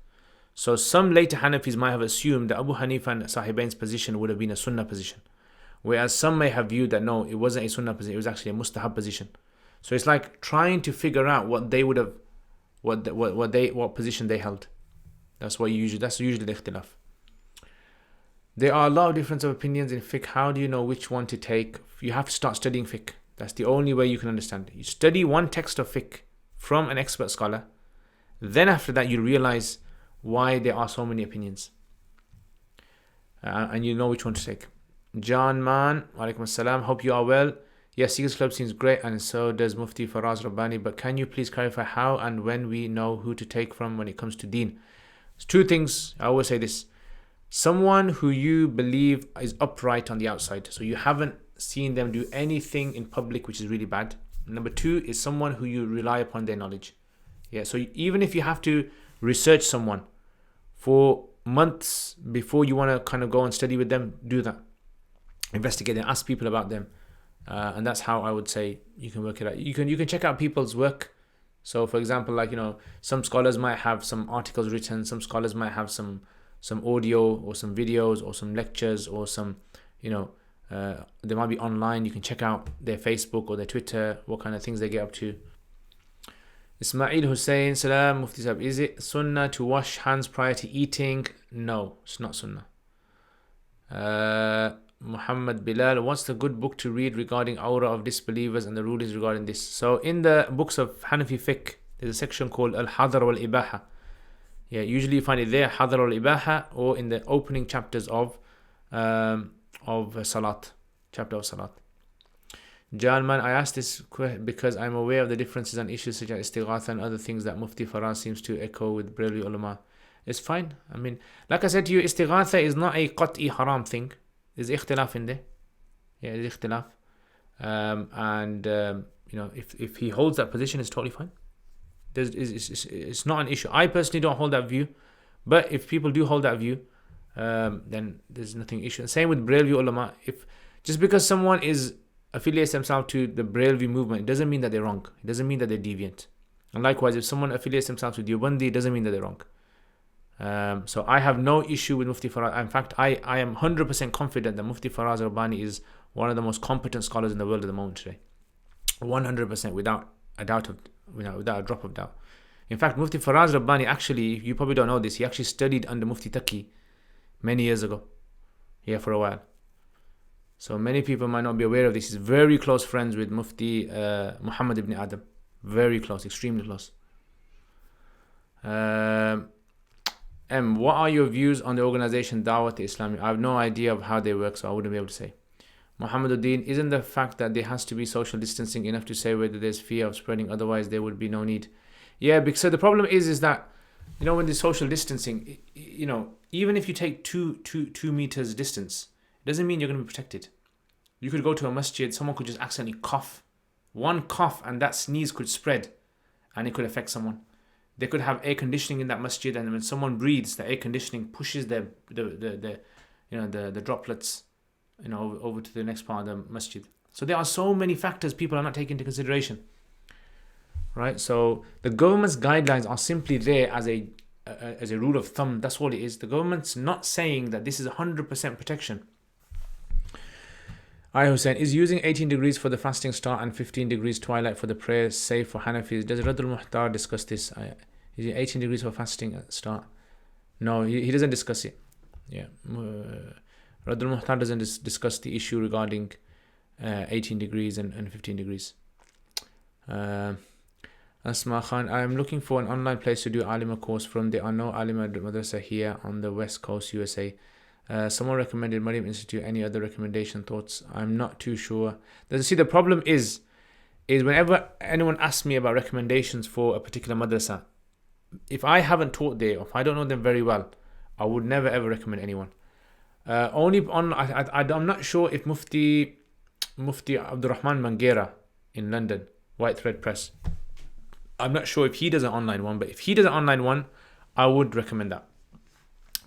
So some later Hanafis might have assumed that Abu Hanifa and Sahibain's position would have been a Sunnah position, whereas some may have viewed that no, it wasn't a Sunnah position, it was actually a Mustahab position. So it's like trying to figure out what they would have, what position they held. That's usually the ikhtilaf. There are a lot of difference of opinions in fiqh. How do you know which one to take? You have to start studying fiqh. That's the only way you can understand it. You study one text of fiqh from an expert scholar. Then after that, you realize why there are so many opinions. And you know which one to take. John Man, walaikum assalam. Hope you are well. Yes, Seekers Club seems great, and so does Mufti Faraz Rabbani. But can you please clarify how and when we know who to take from when it comes to deen? There's 2 things. I always say this. Someone who you believe is upright on the outside, so you haven't seen them do anything in public which is really bad. Number 2 is someone who you rely upon their knowledge. Yeah, so even if you have to research someone for months before you want to kind of go and study with them, do that. Investigate them, ask people about them. And that's how I would say you can work it out. You can check out people's work. So for example, like, some scholars might have some articles written, some scholars might have some audio or some videos or some lectures or some, they might be online. You can check out their Facebook or their Twitter, what kind of things they get up to. Ismail Hussein, Salam, Mufti Sahib, is it sunnah to wash hands prior to eating? No, it's not sunnah. Muhammad Bilal, what's the good book to read regarding aura of disbelievers and the rulings regarding this? So in the books of Hanafi fiqh, there's a section called Al-Hadar wal-Ibaha. Yeah, usually you find it there, Hadar wal-Ibaha, or in the opening chapters of Salat, chapter of Salat. Jalman, I asked this because I'm aware of the differences on issues such as istighatha and other things that Mufti Faraz seems to echo with Brelvi ulama. It's fine. I mean, like I said to you, istighatha is not a qat'i haram thing. There's ikhtilaf in there. Yeah, there's ikhtilaf. If he holds that position, it's totally fine. It's not an issue. I personally don't hold that view. But if people do hold that view, then there's nothing issue. Same with Brelvi ulama. Just because someone affiliates themselves to the Brelvi movement, it doesn't mean that they're wrong. It doesn't mean that they're deviant. And likewise, if someone affiliates themselves with Deobandi, it doesn't mean that they're wrong. So I have no issue with Mufti Faraz. In fact, I am 100% confident that Mufti Faraz Rabbani is one of the most competent scholars in the world at the moment today. 100%, without a drop of doubt. In fact, Mufti Faraz Rabbani, actually, you probably don't know this, he actually studied under Mufti Taqi many years ago. Here for a while. So many people might not be aware of this. He's very close friends with Mufti Muhammad ibn Adam. Very close, extremely close. What are your views on the organization Dawat-E-Islami? I have no idea of how they work, so I wouldn't be able to say. Muhammaduddin, isn't the fact that there has to be social distancing enough to say whether there's fear of spreading? Otherwise, there would be no need. Yeah, because the problem is that, when there's social distancing, even if you take two meters distance, it doesn't mean you're going to be protected. You could go to a masjid, someone could just accidentally cough. One cough and that sneeze could spread and it could affect someone. They could have air conditioning in that masjid, and when someone breathes, the air conditioning pushes the droplets, over to the next part of the masjid. So there are so many factors people are not taking into consideration, right? So the government's guidelines are simply there as a rule of thumb. That's all it is. The government's not saying that this is 100% protection. Hussein, is using 18 degrees for the fasting start and 15 degrees twilight for the prayer safe for Hanafis? Does Radul Muhtar discuss this? Is it 18 degrees for fasting at start? No, he doesn't discuss it. Yeah. Radul Muhtar doesn't discuss the issue regarding 18 degrees and 15 degrees. Asma Khan, I am looking for an online place to do Alima course from. There are no Alima madrasa here on the West Coast, USA. Someone recommended Maryam Institute. Any other recommendation, thoughts? I'm not too sure. See, the problem is whenever anyone asks me about recommendations for a particular madrasa, if I haven't taught there, or if I don't know them very well, I would never ever recommend anyone. I'm not sure if Mufti Abdurrahman Mangera in London, White Thread Press, I'm not sure if he does an online one, but if he does an online one, I would recommend that,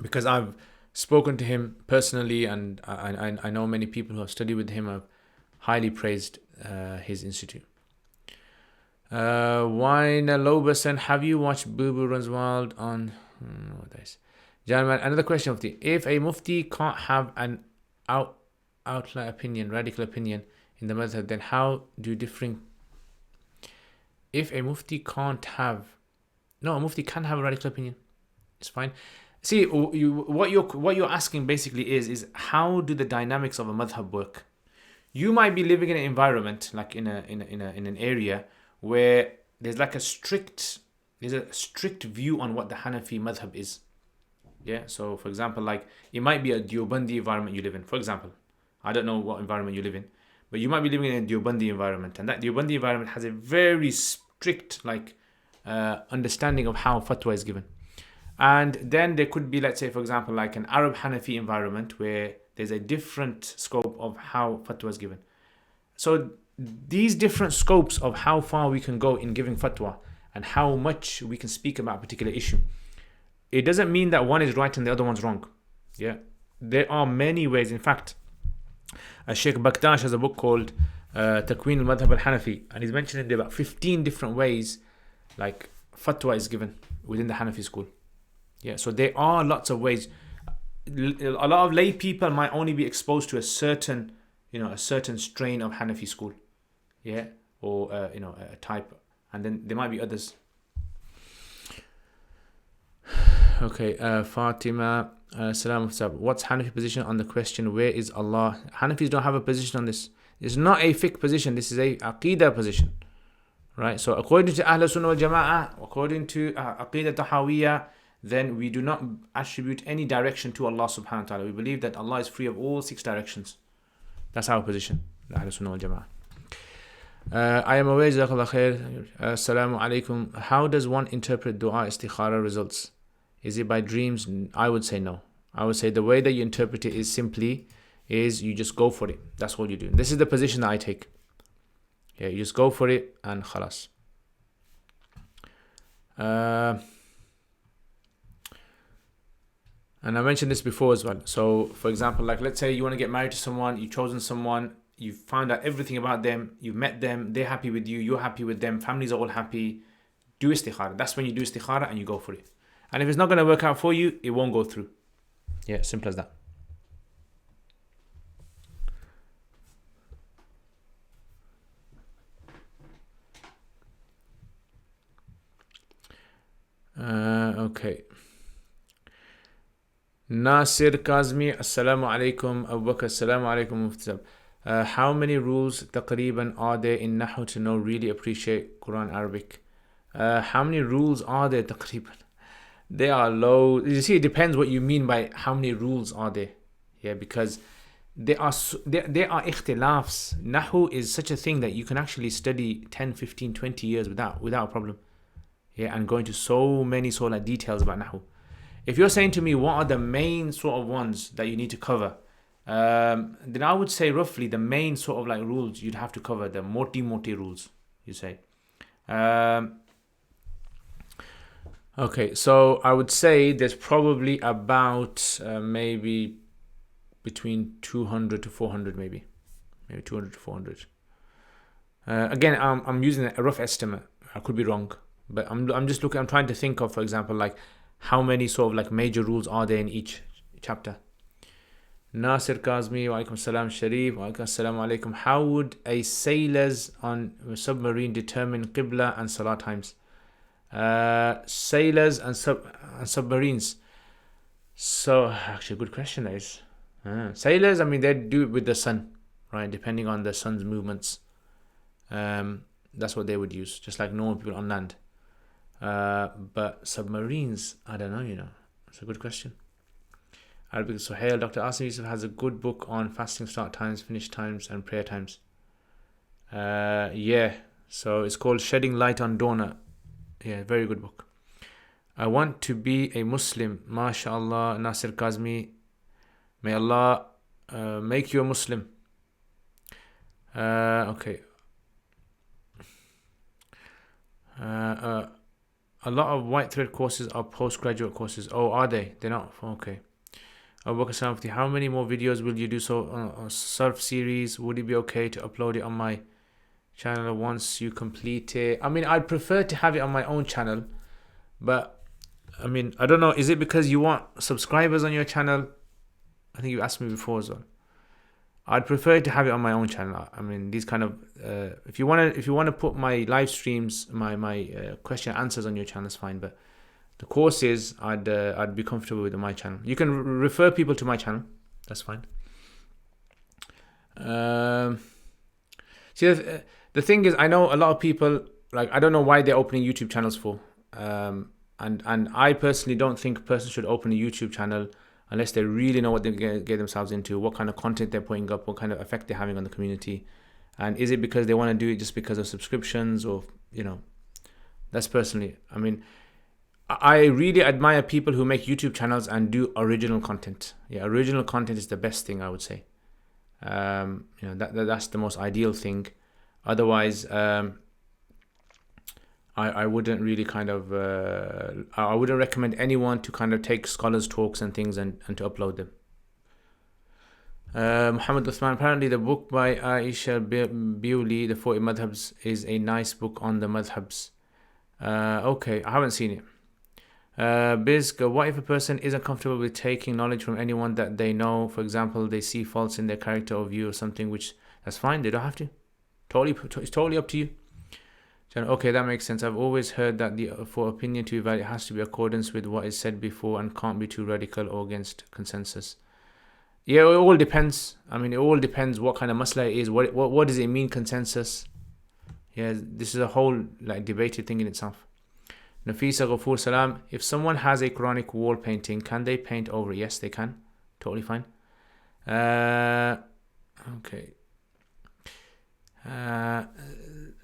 because I've spoken to him personally, and I know many people who have studied with him have highly praised his institute. Wina Loberson, have you watched Boo Boo Runs Wild on Gentlemen, another question, Mufti. If a Mufti can't have an outlier opinion, radical opinion in the madhab, then how do differing... If a Mufti can't have... No, a Mufti can have a radical opinion. It's fine. See, what you're asking basically is how do the dynamics of a madhab work? You might be living in an environment, like in an area where there's a strict view on what the Hanafi madhab is. Yeah, so for example, it might be a Deobandi environment you live in. For example, I don't know what environment you live in, but you might be living in a Deobandi environment, and that Deobandi environment has a very strict understanding of how fatwa is given. And then there could be, let's say, for example, an Arab Hanafi environment where there's a different scope of how fatwa is given. So these different scopes of how far we can go in giving fatwa and how much we can speak about a particular issue, it doesn't mean that one is right and the other one's wrong. Yeah, there are many ways. In fact, Sheikh Baktash has a book called Takween al-Madhab al-Hanafi, and he's mentioning there about 15 different ways like fatwa is given within the Hanafi school. Yeah, so there are lots of ways. A lot of lay people might only be exposed to a certain strain of Hanafi school, yeah, or a type, and then there might be others. Okay, Fatima, Salam. What's Hanafi position on the question, where is Allah? Hanafis don't have a position on this. It's not a fiqh position, this is a aqidah position. Right? So according to Ahl Sunnah wal Jama'ah, according to Aqidah Tahawiyah, then we do not attribute any direction to Allah subhanahu wa ta'ala. We believe that Allah is free of all 6 directions. That's our position, Ahl Sunnah wal Jama'ah. I am aware, Jazakallah khair. Assalamu alaikum. How does one interpret dua istikhara results? Is it by dreams? I would say no. I would say the way that you interpret it is you just go for it. That's what you do. This is the position that I take. Yeah, you just go for it and khalas. And I mentioned this before as well. So, for example, like let's say you want to get married to someone, you've chosen someone, you've found out everything about them, you've met them, they're happy with you, you're happy with them, families are all happy. Do istikhara. That's when you do istikhara and you go for it. And if it's not going to work out for you, it won't go through. Yeah, simple as that. Okay. Nasir Kazmi, Assalamu alaikum. Abu Bakr, Assalamu alaikum. Mufti. How many rules taqreeban are there in Nahu to know? Really appreciate Quran Arabic. How many rules are there taqreeban? They are low. You see, it depends what you mean by how many rules are there. Yeah, because there are ikhtilafs. Nahu is such a thing that you can actually study 10, 15, 20 years without a problem. Yeah, and go into so many sort of details about Nahu. If you're saying to me what are the main sort of ones that you need to cover, then I would say roughly the main sort of like rules you'd have to cover, the moti rules, you say. Okay, so I would say there's probably about maybe between 200 to 400 maybe 200 to 400. Again, I'm using a rough estimate. I could be wrong, but I'm just looking. I'm trying to think of, for example, like how many sort of like major rules are there in each chapter. Nasir Kazmi, wa alaikum salam. Sharif, wa alaikum salam alaikum. How would a sailors on a submarine determine qibla and salah times? Sailors and submarines. So actually, good question that is. Sailors, I mean, they do it with the sun, right? Depending on the sun's movements. That's what they would use, just like normal people on land. But submarines, I don't know, It's a good question. Arabic Suhail, Dr. Asim Yusuf has a good book on fasting start times, finish times, and prayer times. Yeah, so it's called Shedding Light on Dawn. Yeah, very good book. I want to be a Muslim. MashaAllah, Nasir Kazmi. May Allah make you a Muslim. Okay. A lot of white thread courses are postgraduate courses. Oh, are they? They're not. Okay. Abu Bakr Samafti, how many more videos will you do so on surf series? Would it be okay to upload it on my channel once you complete it? I mean, I'd prefer to have it on my own channel, but I mean, I don't know. Is it because you want subscribers on your channel? I think you asked me before as well. I'd prefer to have it on my own channel. I mean, these kind of if you want to put my live streams, my question and answers on your channel, is fine. But the courses, I'd be comfortable with on my channel. You can refer people to my channel. That's fine. See, the thing is, I know a lot of people, like, I don't know why they're opening YouTube channels for. And I personally don't think a person should open a YouTube channel unless they really know what they get themselves into, what kind of content they're putting up, what kind of effect they're having on the community. And is it because they want to do it just because of subscriptions or, that's personally. I mean, I really admire people who make YouTube channels and do original content. Yeah, original content is the best thing, I would say. That's the most ideal thing. Otherwise, I wouldn't really I wouldn't recommend anyone to kind of take scholars' talks and things and to upload them. Muhammad Uthman, apparently the book by Aisha Bewley, The 40 Madhabs, is a nice book on the madhabs. Okay, I haven't seen it. Bizk, what if a person isn't comfortable with taking knowledge from anyone that they know? For example, they see faults in their character or view or something, which that's fine, they don't have to. It's totally up to you. Okay, that makes sense. I've always heard that for opinion to be valid, it has to be accordance with what is said before and can't be too radical or against consensus. Yeah, it all depends. I mean, it all depends what kind of masla it is. What does it mean, consensus? Yeah, this is a whole like debated thing in itself. Nafisa Ghafoor Salam, if someone has a Quranic wall painting, can they paint over it? Yes, they can. Totally fine. Okay.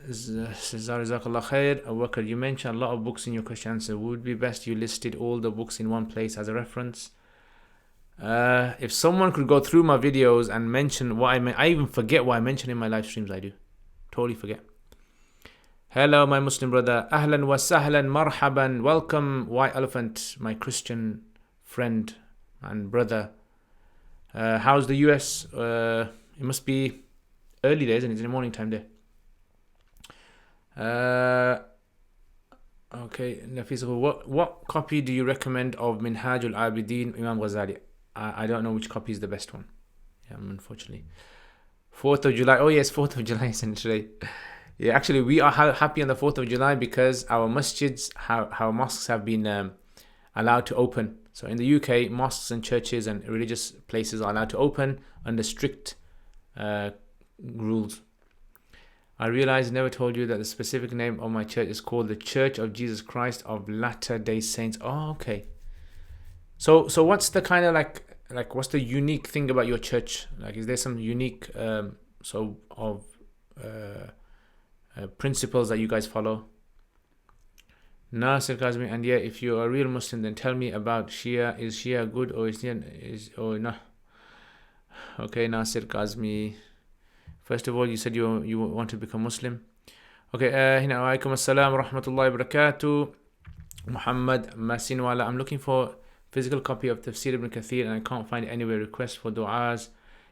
Jazakallah khair. Awakar, you mentioned a lot of books in your question answer. Would be best you listed all the books in one place as a reference. If someone could go through my videos and mention what I even forget what I mention in my live streams. I do. Totally forget. Hello, my Muslim brother. Ahlan wa sahlan, marhaban. Welcome, White Elephant, my Christian friend and brother. How's the US? It must be early days, and it's in the morning time there. Okay, Nafisa, what copy do you recommend of Minhajul Abidin, Imam Ghazali? I don't know which copy is the best one. Yeah, unfortunately. 4th of July. Oh yes, 4th of July isn't today. Yeah, actually, we are happy on the 4th of July because our masjids, our mosques have been allowed to open. So in the UK, mosques and churches and religious places are allowed to open under strict rules. I realized I never told you that the specific name of my church is called the Church of Jesus Christ of Latter-day Saints. Oh, okay. So what's the kind of like what's the unique thing about your church? Like, is there some unique principles that you guys follow? Nasir Kazmi, and yeah, if you're a real Muslim, then tell me about Shia. Is Shia good or or not? Okay, Nasir Kazmi. First of all, you said you want to become Muslim. Okay, hina alaikum assalam wa rahmatullahi wa barakatuh. Muhammad Masinwala, I'm looking for physical copy of Tafsir ibn Kathir and I can't find it anywhere. Request for du'as.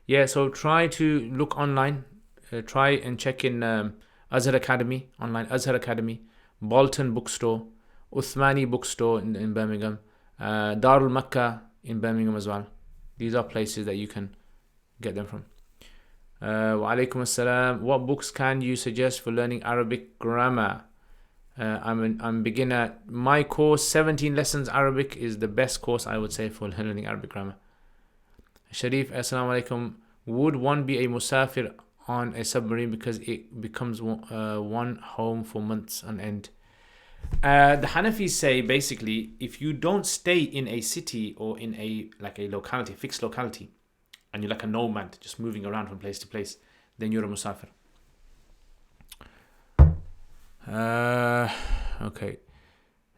Yeah, so try to look online. Try and check in Azhar Academy, online Azhar Academy, Bolton Bookstore, Uthmani Bookstore in Birmingham, Darul Makkah in Birmingham as well. These are places that you can get them from. Wa alaikum assalam. What books can you suggest for learning Arabic grammar? I'm beginner. My course, 17 lessons Arabic, is the best course I would say for learning Arabic grammar. Sharif, assalamu alaikum. Would one be a musafir on a submarine because it becomes one home for months on end? The Hanafis say basically if you don't stay in a city or in a locality, fixed locality, and you're like a nomad just moving around from place to place, then you're a musafir. Okay.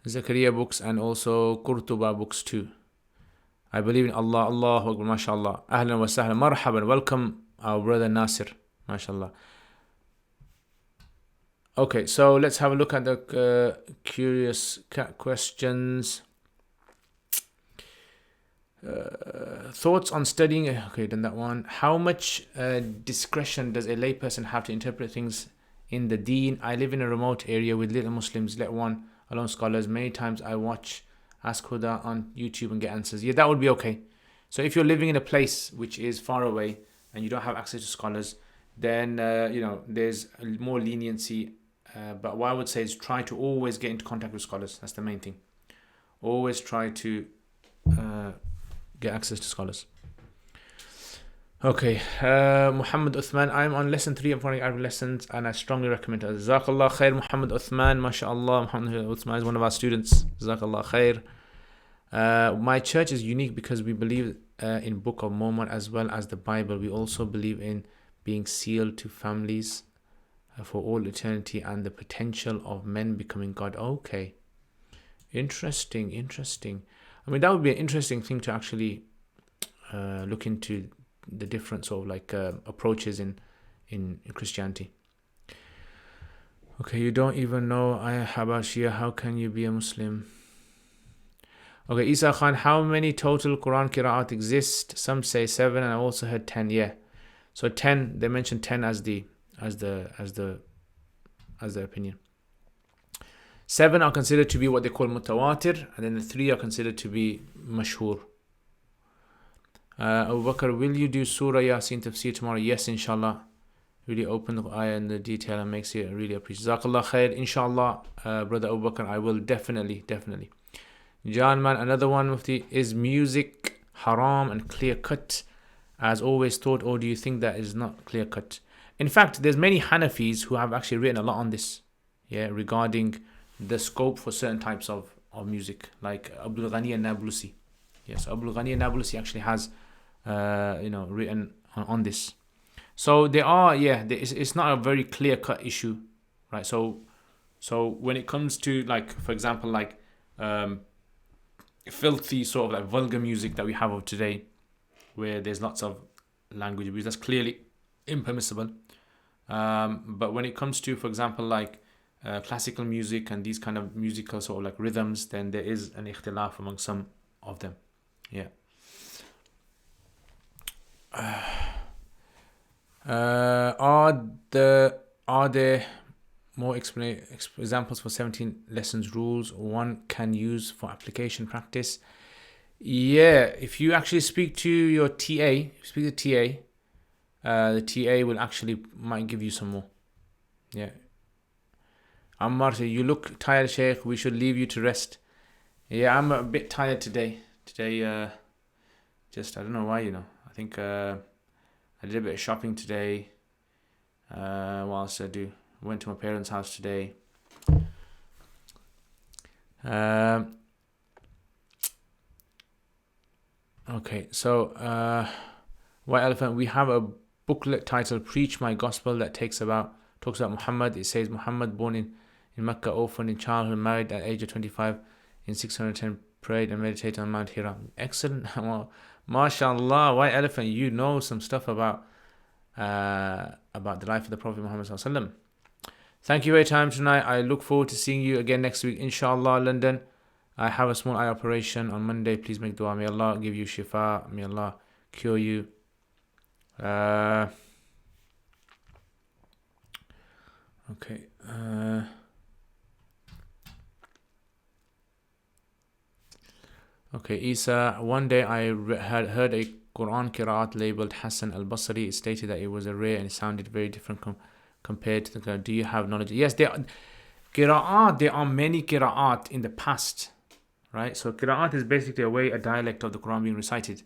Zakaria books and also Qurtuba books too. I believe in Allah. Allahu Akbar, mashallah. Ahlan wa sahlan, marhaban. Welcome our brother Nasir, mashallah. Okay, so let's have a look at the curious cat questions. Thoughts on studying. Okay, done that one. How much discretion does a layperson have to interpret things in the deen? I live in a remote area with little Muslims, let alone scholars. Many times I watch Ask Huda on YouTube and get answers. Yeah, that would be okay. So if you're living in a place which is far away and you don't have access to scholars, then there's more leniency. But what I would say is try to always get into contact with scholars. That's the main thing. Always try to get access to scholars. Okay, Muhammad Uthman, I'm on lesson 3 of Quranic Arabic lessons and I strongly recommend it. Jazakallah khair, Muhammad Uthman, mashallah. Muhammad Uthman is one of our students. Jazakallah khair. My church is unique because we believe in Book of Mormon as well as the Bible. We also believe in being sealed to families for all eternity and the potential of men becoming God. Okay, interesting. I mean, that would be an interesting thing to actually look into, the different sort of approaches in Christianity. Okay, you don't even know about Shia. How can you be a Muslim? Okay, Isa Khan, how many total Quran qira'at exist? Some say 7, and I also heard 10. Yeah, so 10. They mentioned 10 as the opinion. 7 are considered to be what they call mutawatir, and then the 3 are considered to be mashhur. Abu Bakr, will you do Surah Yasin tafsir tomorrow? Yes, inshallah. Really open the ayah in the detail and makes it really appreciated. Jazakallah khair. Inshallah, brother Abu Bakr, I will definitely. John man, another one, Mufti, is music haram and clear cut as always thought, or do you think that is not clear cut? In fact, there's many Hanafis who have actually written a lot on this, regarding the scope for certain types of music, like Abdul Ghani an-Nablusi. Yes, Abdul Ghani an-Nablusi actually has written on this. So there are, it's not a very clear cut issue, right? So when it comes to, like, for example, like filthy sort of like vulgar music that we have of today, where there's lots of language abuse, that's clearly impermissible. But when it comes to, for example, like classical music and these kind of musical sort of like rhythms, then there is an ikhtilaf among some of them. Yeah. Are there more examples for 17 lessons rules one can use for application practice? Yeah, if you actually speak to your TA, the TA will actually might give you some more. Yeah. Ammar, you look tired, Sheikh. We should leave you to rest. Yeah, I'm a bit tired today. Just I don't know why, I think I did a bit of shopping today. What else did I do? Went to my parents' house today. Okay, so White Elephant, we have a booklet titled "Preach My Gospel" that talks about Muhammad. It says Muhammad, born in Mecca, orphaned in childhood, married at the age of 25, in 610, prayed and meditated on Mount Hira. Excellent. Well, MashaAllah, White Elephant, you know some stuff about the life of the Prophet Muhammad Sallallahu Alaihi Wasallam. Thank you for your time tonight. I look forward to seeing you again next week, inshallah, London. I have a small eye operation on Monday. Please make dua. May Allah give you shifa. May Allah cure you. Okay. Okay, Isa. One day I had heard a Quran Qiraat labeled Hassan al-Basri. It stated that it was a rare and it sounded very different compared to the Quran. Do you have knowledge? Yes, there are many Qiraat in the past, right? So Qiraat is basically a dialect of the Quran being recited.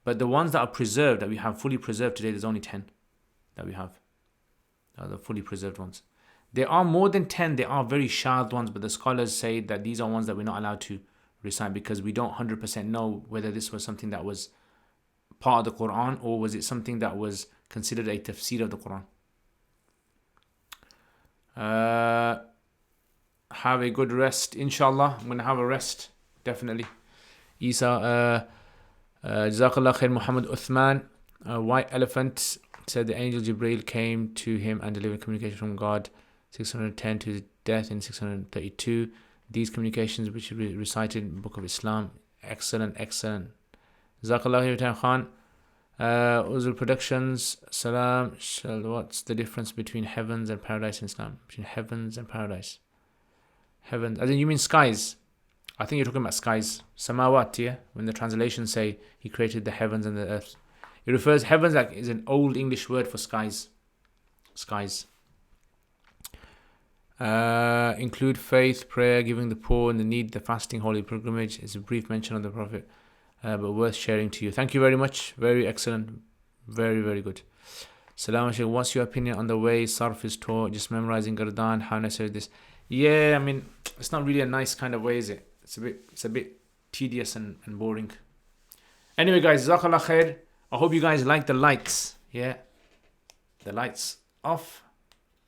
But the ones that are preserved, that we have fully preserved today, there's only 10 that we have. The fully preserved ones. There are more than 10, there are very shadh ones, but the scholars say that these are ones that we're not allowed to recite because we don't 100% know whether this was something that was part of the Quran or was it something that was considered a tafsir of the Quran. Have a good rest, inshallah. I'm going to have a rest, definitely. Isa, Jazakallah khair. Muhammad Uthman, White Elephant, said the angel Jibreel came to him and delivered communication from God, 610 to his death in 632. These communications which we recited in the Book of Islam. Excellent. Jazakallah khair Khan. Uzul Productions, Salam. What's the difference between heavens and paradise in Islam? Between heavens and paradise. Heavens, I think you mean skies. I think you're talking about skies. Samawat, yeah? When the translations say he created the heavens and the earth. It refers, heavens like is an old English word for skies. Skies. Include faith, prayer, giving the poor and the need, the fasting, holy pilgrimage. It's a brief mention of the Prophet, but worth sharing to you. Thank you very much. Very excellent. Very, very good. Salam alaikum. What's your opinion on the way sarf is taught? Just memorizing Gardan, how necessary this? Yeah, I mean, it's not really a nice kind of way, is it? It's a bit tedious and boring. Anyway, guys, Jazakallah khair. I hope you guys like the lights. Yeah, the lights off,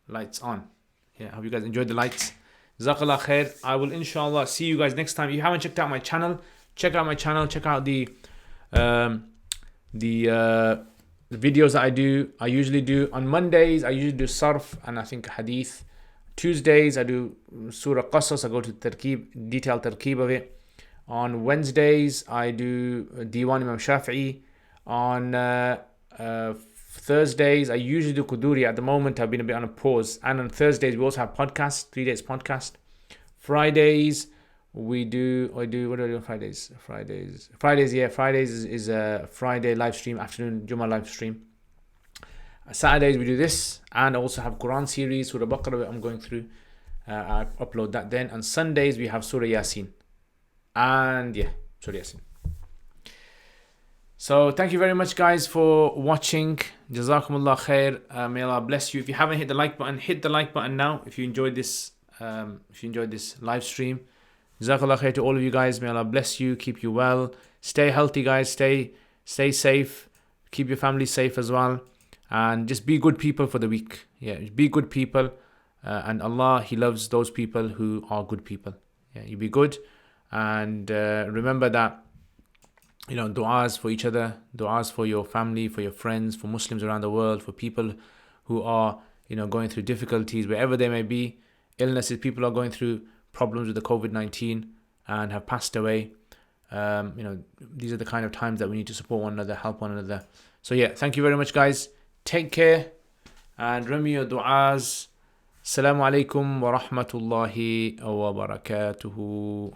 lights on. Yeah, I hope you guys enjoyed the lights. Jazakallah khair. I will inshallah see you guys next time. If you haven't checked out my channel, check out my channel. Check out the videos that I do. I usually do on Mondays. I usually do sarf and I think hadith. Tuesdays I do Surah Qasas. I go to detailed tarkeeb of it. On Wednesdays, I do Diwan Imam Shafi'i. On Thursdays, I usually do Quduri. At the moment, I've been a bit on a pause. And on Thursdays, we also have podcast, 3 days podcast. Fridays, I do, what do I do on Fridays? Fridays is a Friday live stream, afternoon Jummah live stream. Saturdays, we do this, and I also have Quran series, Surah Baqarah, I'm going through. I upload that then. On Sundays, we have Surah Yasin. And yeah, Surah Yasin. So thank you very much, guys, for watching. Jazakumullah khair. May Allah bless you. If you haven't hit the like button, hit the like button now. If you enjoyed this live stream, Jazakallah khair to all of you guys. May Allah bless you, keep you well, stay healthy, guys. Stay safe. Keep your family safe as well, and just be good people for the week. Yeah, be good people, and Allah, He loves those people who are good people. Yeah, you be good, and remember that. Du'as for each other, du'as for your family, for your friends, for Muslims around the world, for people who are, going through difficulties, wherever they may be, illnesses, people are going through problems with the COVID-19 and have passed away. These are the kind of times that we need to support one another, help one another. So yeah, thank you very much, guys. Take care and remember your du'as. Assalamu alaikum wa rahmatullahi wa barakatuhu.